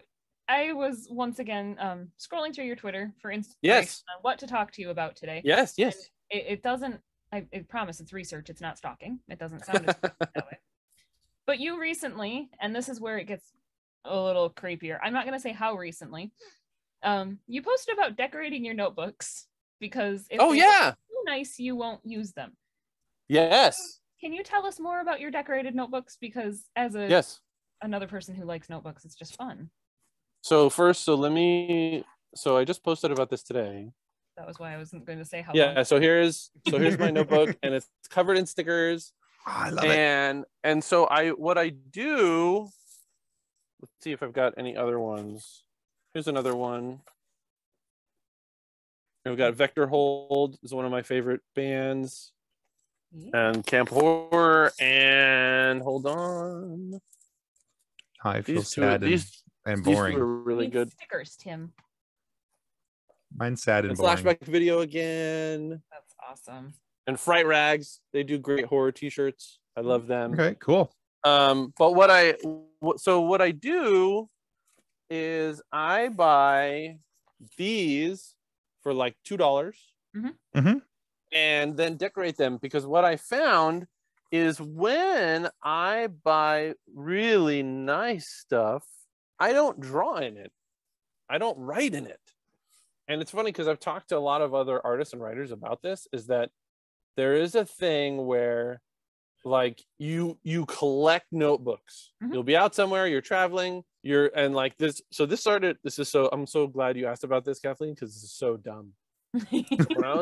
I was once again scrolling through your Twitter for inspiration on what to talk to you about today. Yes. It doesn't, I promise it's research, it's not stalking. It doesn't sound as that way. But you recently, and this is where it gets a little creepier. I'm not going to say how recently. You posted about decorating your notebooks because if they're so nice, you won't use them. Yes. Can you tell us more about your decorated notebooks? Because as another person who likes notebooks, it's just fun. So I just posted about this today. That was why I wasn't going to say how. Yeah. So here's my notebook, and it's covered in stickers. Oh, I love it. And so what I do, let's see if I've got any other ones. Here's another one. And we've got Vector Hold is one of my favorite bands. And Camp Horror, and hold on. I feel sad and boring. These were really good stickers, Tim. Mine's sad and boring. Flashback Video again. That's awesome. And Fright Rags, they do great horror t-shirts. I love them. Okay, cool. But what I do is I buy these for like $2. And then decorate them, because what I found is when I buy really nice stuff, I don't draw in it. I don't write in it. And it's funny because I've talked to a lot of other artists and writers about this, is that there is a thing where like you collect notebooks. You'll be out somewhere, you're traveling, I'm so glad you asked about this, Kathleen, because this is so dumb. When I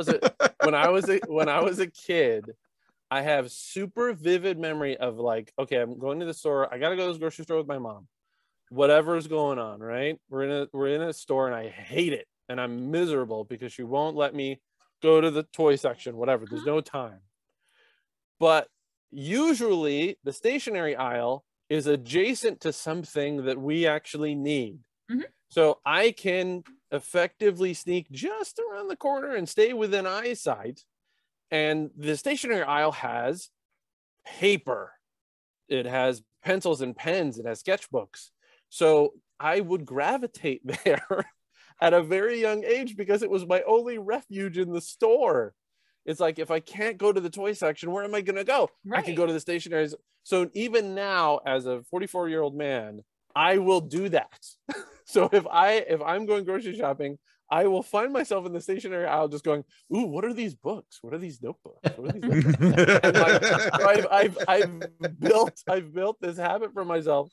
was a kid, I have super vivid memory of like, okay, I'm going to the store. I gotta go to the grocery store with my mom. Whatever's going on, right? We're in a store and I hate it and I'm miserable because she won't let me go to the toy section. Whatever, there's no time. But usually the stationery aisle is adjacent to something that we actually need. So I can effectively sneak just around the corner and stay within eyesight. And the stationery aisle has paper. It has pencils and pens. It has sketchbooks. So I would gravitate there at a very young age because it was my only refuge in the store. It's like, if I can't go to the toy section, where am I going to go? Right. I can go to the stationery. So even now, as a 44-year-old man, I will do that. So if I'm going grocery shopping, I will find myself in the stationery aisle just going, ooh, what are these books? What are these notebooks? What are these notebooks? And like, I've built this habit for myself.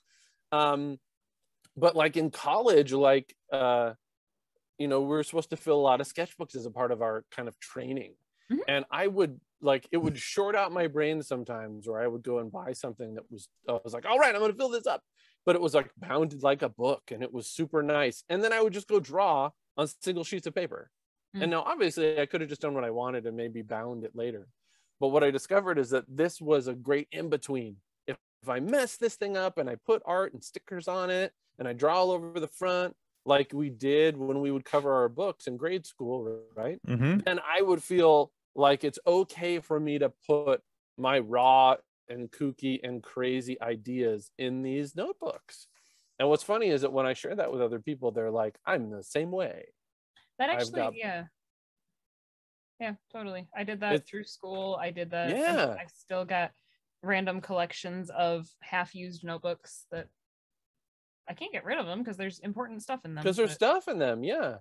But like in college, like, we were supposed to fill a lot of sketchbooks as a part of our kind of training. And I would it would short out my brain sometimes, or I would go and buy something that I was like, all right, I'm going to fill this up. But it was like bounded like a book, and it was super nice. And then I would just go draw on single sheets of paper. And now obviously I could have just done what I wanted and maybe bound it later. But what I discovered is that this was a great in-between. If I mess this thing up and I put art and stickers on it and I draw all over the front, like we did when we would cover our books in grade school, right? Then I would feel like it's okay for me to put my raw and kooky and crazy ideas in these notebooks. And what's funny is that when I share that with other people, they're like, I'm the same way. That actually, yeah, totally. I did that through school. I did that. Yeah. I've still got random collections of half-used notebooks that I can't get rid of them because there's important stuff in them. Because there's stuff in them, yeah.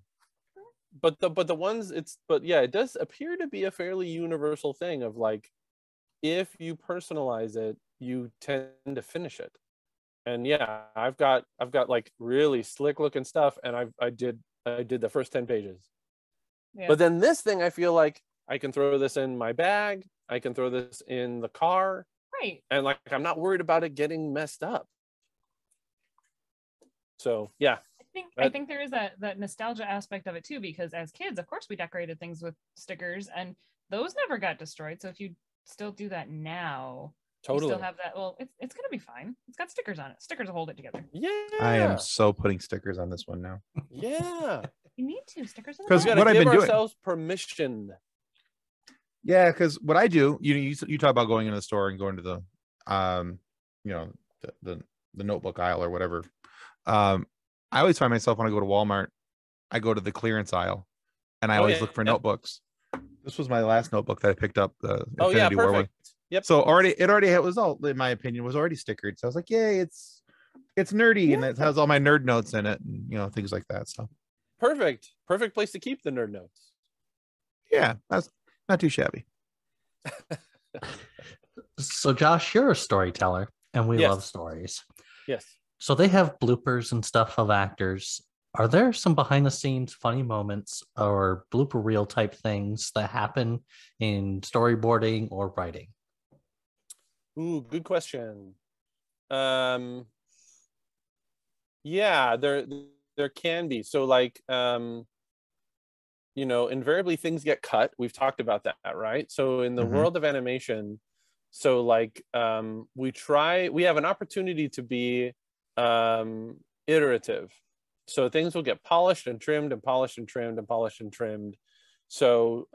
But the ones it does appear to be a fairly universal thing of like, if you personalize it, you tend to finish it. And yeah, I've got like really slick looking stuff, and I did the first 10 pages. Yeah. But then this thing, I feel like I can throw this in my bag, I can throw this in the car, right? And like, I'm not worried about it getting messed up. So yeah, I think there is that nostalgia aspect of it too, because as kids, of course, we decorated things with stickers, and those never got destroyed. So if you still do that now, totally, you still have that. Well, it's gonna be fine. It's got stickers on it. Stickers will hold it together. Yeah, I am so putting stickers on this one now. Yeah, you need to stickers on because what I've been doing. Ourselves permission. Yeah, because what I do, you talk about going into the store and going to the, the notebook aisle or whatever. I always find myself when I go to Walmart, I go to the clearance aisle, and I always look for notebooks. This was my last notebook that I picked up, the Infinity War one. Yep. So it was all, in my opinion, was already stickered. So I was like, yay, it's nerdy, and it has all my nerd notes in it, and things like that. So perfect place to keep the nerd notes. Yeah, that's not too shabby. So Josh, you're a storyteller, and we love stories. Yes. So they have bloopers and stuff of actors. Are there some behind the scenes funny moments or blooper reel type things that happen in storyboarding or writing? Ooh, good question. Yeah, there can be. So like, invariably things get cut. We've talked about that, right? So in the world of animation, so like, we have an opportunity to be iterative. So things will get polished and trimmed and polished and trimmed and polished and trimmed. So,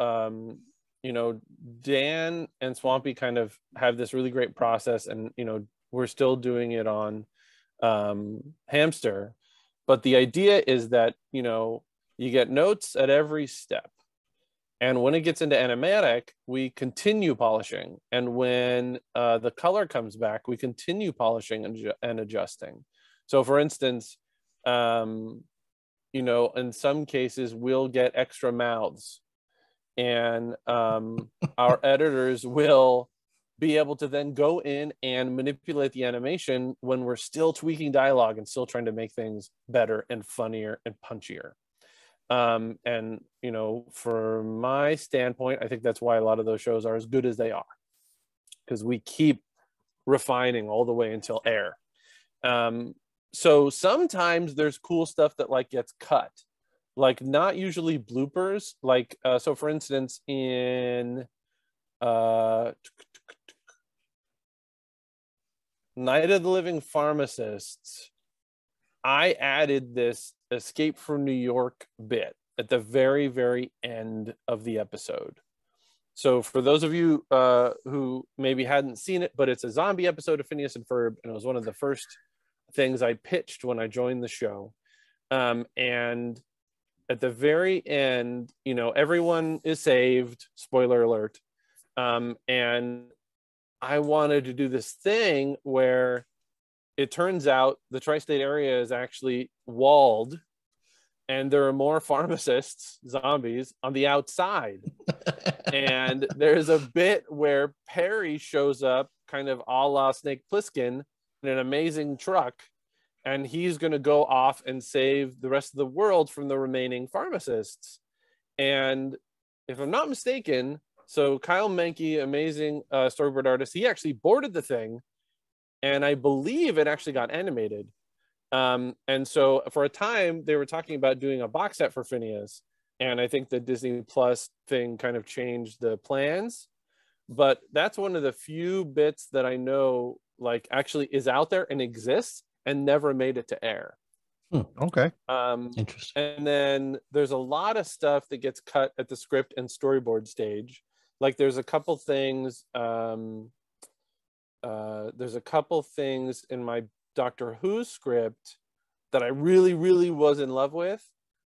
Dan and Swampy kind of have this really great process, and, we're still doing it on Hamster. But the idea is that, you get notes at every step. And when it gets into animatic, we continue polishing. And when the color comes back, we continue polishing and adjusting. So for instance, in some cases, we'll get extra mouths. And our editors will be able to then go in and manipulate the animation when we're still tweaking dialogue and still trying to make things better and funnier and punchier. And for my standpoint, I think that's why a lot of those shows are as good as they are, because we keep refining all the way until air. So sometimes there's cool stuff that like gets cut, like not usually bloopers. Like, so for instance, in Night of the Living Pharmacists, I added this Escape from New York bit at the very, very end of the episode. So for those of you who maybe hadn't seen it, but it's a zombie episode of Phineas and Ferb, and it was one of the first things I pitched when I joined the show. And at the very end, you know, everyone is saved, spoiler alert, and I wanted to do this thing where it turns out the tri-state area is actually walled and there are more pharmacists, zombies, on the outside. And there's a bit where Perry shows up kind of a la Snake Plissken in an amazing truck, and he's going to go off and save the rest of the world from the remaining pharmacists. And if I'm not mistaken, so Kyle Menke, amazing storyboard artist, he actually boarded the thing, and I believe it actually got animated. And so for a time, they were talking about doing a box set for Phineas, and I think the Disney Plus thing kind of changed the plans. But that's one of the few bits that I know like actually is out there and exists and never made it to air. Okay. Interesting. And then there's a lot of stuff that gets cut at the script and storyboard stage. Like there's a couple things in my Doctor Who script that I really, really was in love with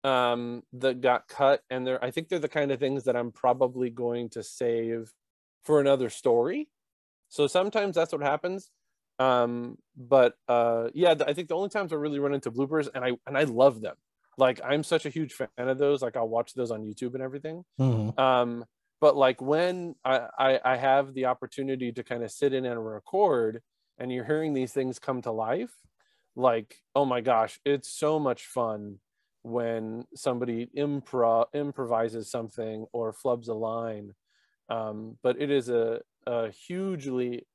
that got cut. And I think they're the kind of things that I'm probably going to save for another story. So sometimes that's what happens. But yeah, I think the only times I really run into bloopers, and I love them. Like I'm such a huge fan of those. Like I'll watch those on YouTube and everything. Mm-hmm. But like when I have the opportunity to kind of sit in and record, and you're hearing these things come to life, like, oh my gosh, it's so much fun when somebody improvises something or flubs a line. But it is a hugely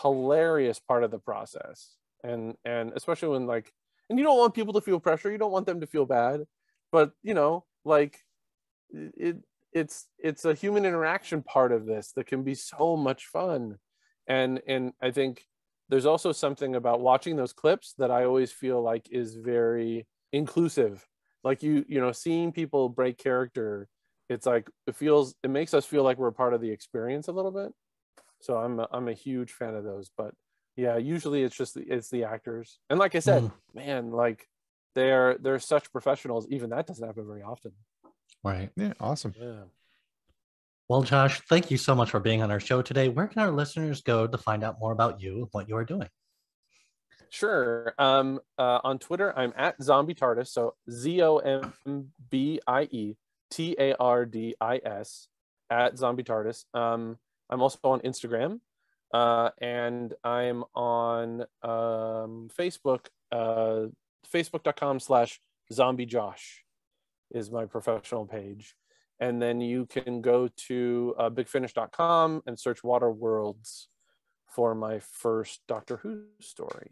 hilarious part of the process, and especially when like, and you don't want people to feel pressure, you don't want them to feel bad, but you know, like it's a human interaction part of this that can be so much fun. And I think there's also something about watching those clips that I always feel like is very inclusive. Like you know, seeing people break character, it's like it makes us feel like we're a part of the experience a little bit. So I'm a huge fan of those. But yeah, usually it's the actors. And like I said, man, like they're such professionals. Even that doesn't happen very often. Right. Yeah. Awesome. Yeah. Well, Josh, thank you so much for being on our show today. Where can our listeners go to find out more about you and what you are doing? Sure. On Twitter, I'm at Zombie TARDIS. So ZOMBIETARDIS at Zombie TARDIS. I'm also on Instagram, and I'm on Facebook. Facebook.com/ZombieJosh is my professional page. And then you can go to bigfinish.com and search Waterworlds for my first Doctor Who story.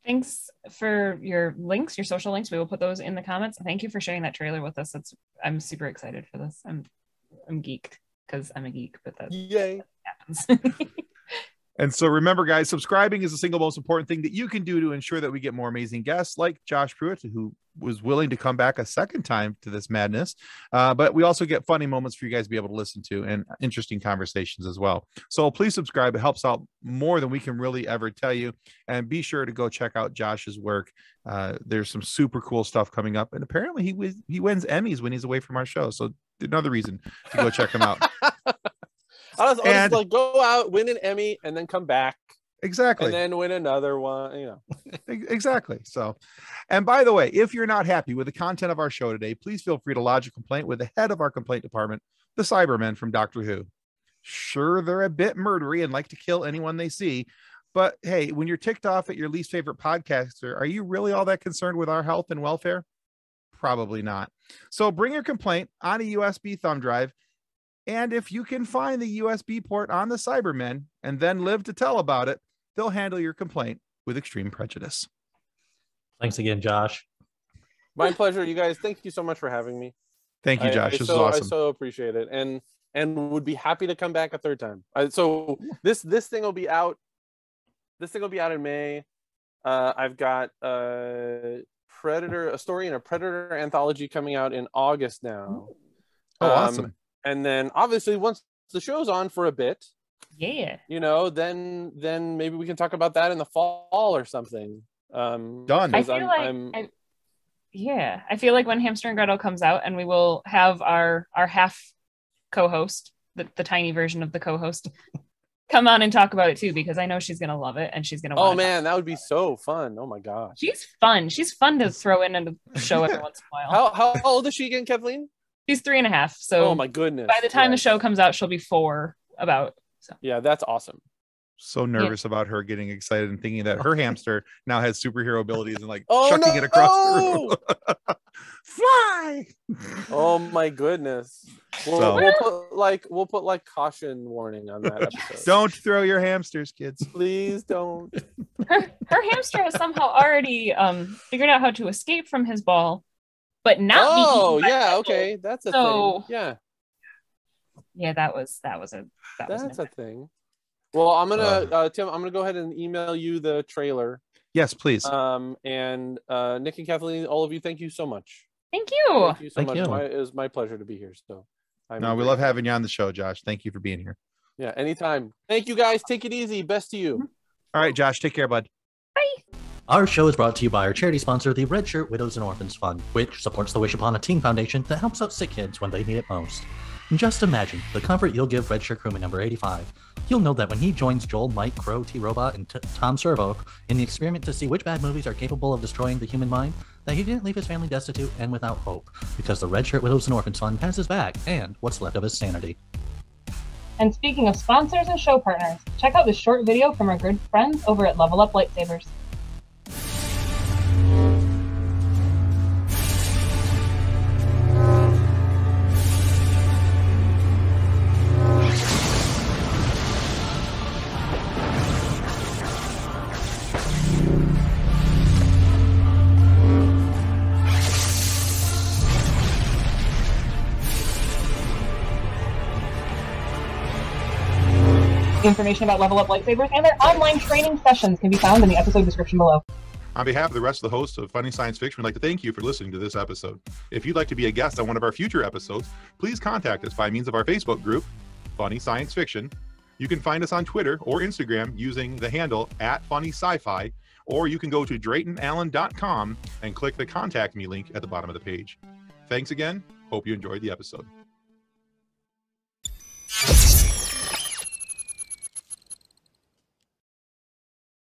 Thanks for your links, your social links. We will put those in the comments. Thank you for sharing that trailer with us. I'm super excited for this. I'm geeked because I'm a geek, but that happens. And so remember, guys, subscribing is the single most important thing that you can do to ensure that we get more amazing guests like Josh Pruett, who was willing to come back a second time to this madness. But we also get funny moments for you guys to be able to listen to and interesting conversations as well. So please subscribe. It helps out more than we can really ever tell you. And be sure to go check out Josh's work. There's some super cool stuff coming up. And apparently he wins Emmys when he's away from our show. So another reason to go check him out. I'll just like go out, win an Emmy, and then come back. Exactly. And then win another one, you know. Exactly. So, and by the way, if you're not happy with the content of our show today, please feel free to lodge a complaint with the head of our complaint department, the Cybermen from Doctor Who. Sure, they're a bit murdery and like to kill anyone they see. But hey, when you're ticked off at your least favorite podcaster, are you really all that concerned with our health and welfare? Probably not. So bring your complaint on a USB thumb drive. And if you can find the USB port on the Cybermen and then live to tell about it, they'll handle your complaint with extreme prejudice. Thanks again, Josh. My pleasure, you guys. Thank you so much for having me. Thank you, Josh. This is awesome. I so appreciate it, and would be happy to come back a third time. So this thing will be out. This thing will be out in May. I've got a story in a Predator anthology coming out in August now. Oh, awesome. And then obviously once the show's on for a bit, you know, then maybe we can talk about that in the fall or something. Done. I feel Yeah, I feel like when Hamster and Gretel comes out, and we will have our half co-host, the tiny version of the co-host, come on and talk about it too, because I know she's gonna love it and she's gonna. Oh man, that would be so fun! Oh my gosh, she's fun. She's fun to throw into the show every once in a while. How old is she again, Kathleen? She's 3.5. So oh my goodness! By the time the show comes out, she'll be 4. About. So. Yeah, that's awesome. So nervous about her getting excited and thinking that her hamster now has superhero abilities and like oh, chucking no! it across the room. Fly! Oh my goodness. We'll put like caution warning on that episode. Don't throw your hamsters, kids. Please don't. Her hamster has somehow already figured out how to escape from his ball, but not. Oh yeah, okay, that's a thing. Yeah. Yeah, that was a thing. Well, I'm gonna Tim, I'm gonna go ahead and email you the trailer. Yes, please. And Nick and Kathleen, all of you, thank you so much. Thank you. Thank you so much. It was my pleasure to be here. So we love having you on the show, Josh. Thank you for being here. Yeah, anytime. Thank you guys. Take it easy. Best to you. All right, Josh, take care, bud. Bye. Our show is brought to you by our charity sponsor, the Red Shirt Widows and Orphans Fund, which supports the Wish Upon a Teen Foundation that helps out sick kids when they need it most. And just imagine the comfort you'll give Red Shirt crewman number 85. You'll know that when he joins Joel, Mike, Crow, T-Robot, and Tom Servo in the experiment to see which bad movies are capable of destroying the human mind, that he didn't leave his family destitute and without hope, because the Red Shirt Widows and Orphans Fund has his back and what's left of his sanity. And speaking of sponsors and show partners, check out this short video from our good friends over at Level Up Lightsabers. Information about Level Up Lightsabers and their online training sessions can be found in the episode description below. On behalf of the rest of the hosts of Funny Science Fiction, we'd like to thank you for listening to this episode. If you'd like to be a guest on one of our future episodes, please contact us by means of our Facebook group, Funny Science Fiction. You can find us on Twitter or Instagram using the handle @FunnySci-Fi, or you can go to DraytonAllen.com and click the Contact Me link at the bottom of the page. Thanks again. Hope you enjoyed the episode.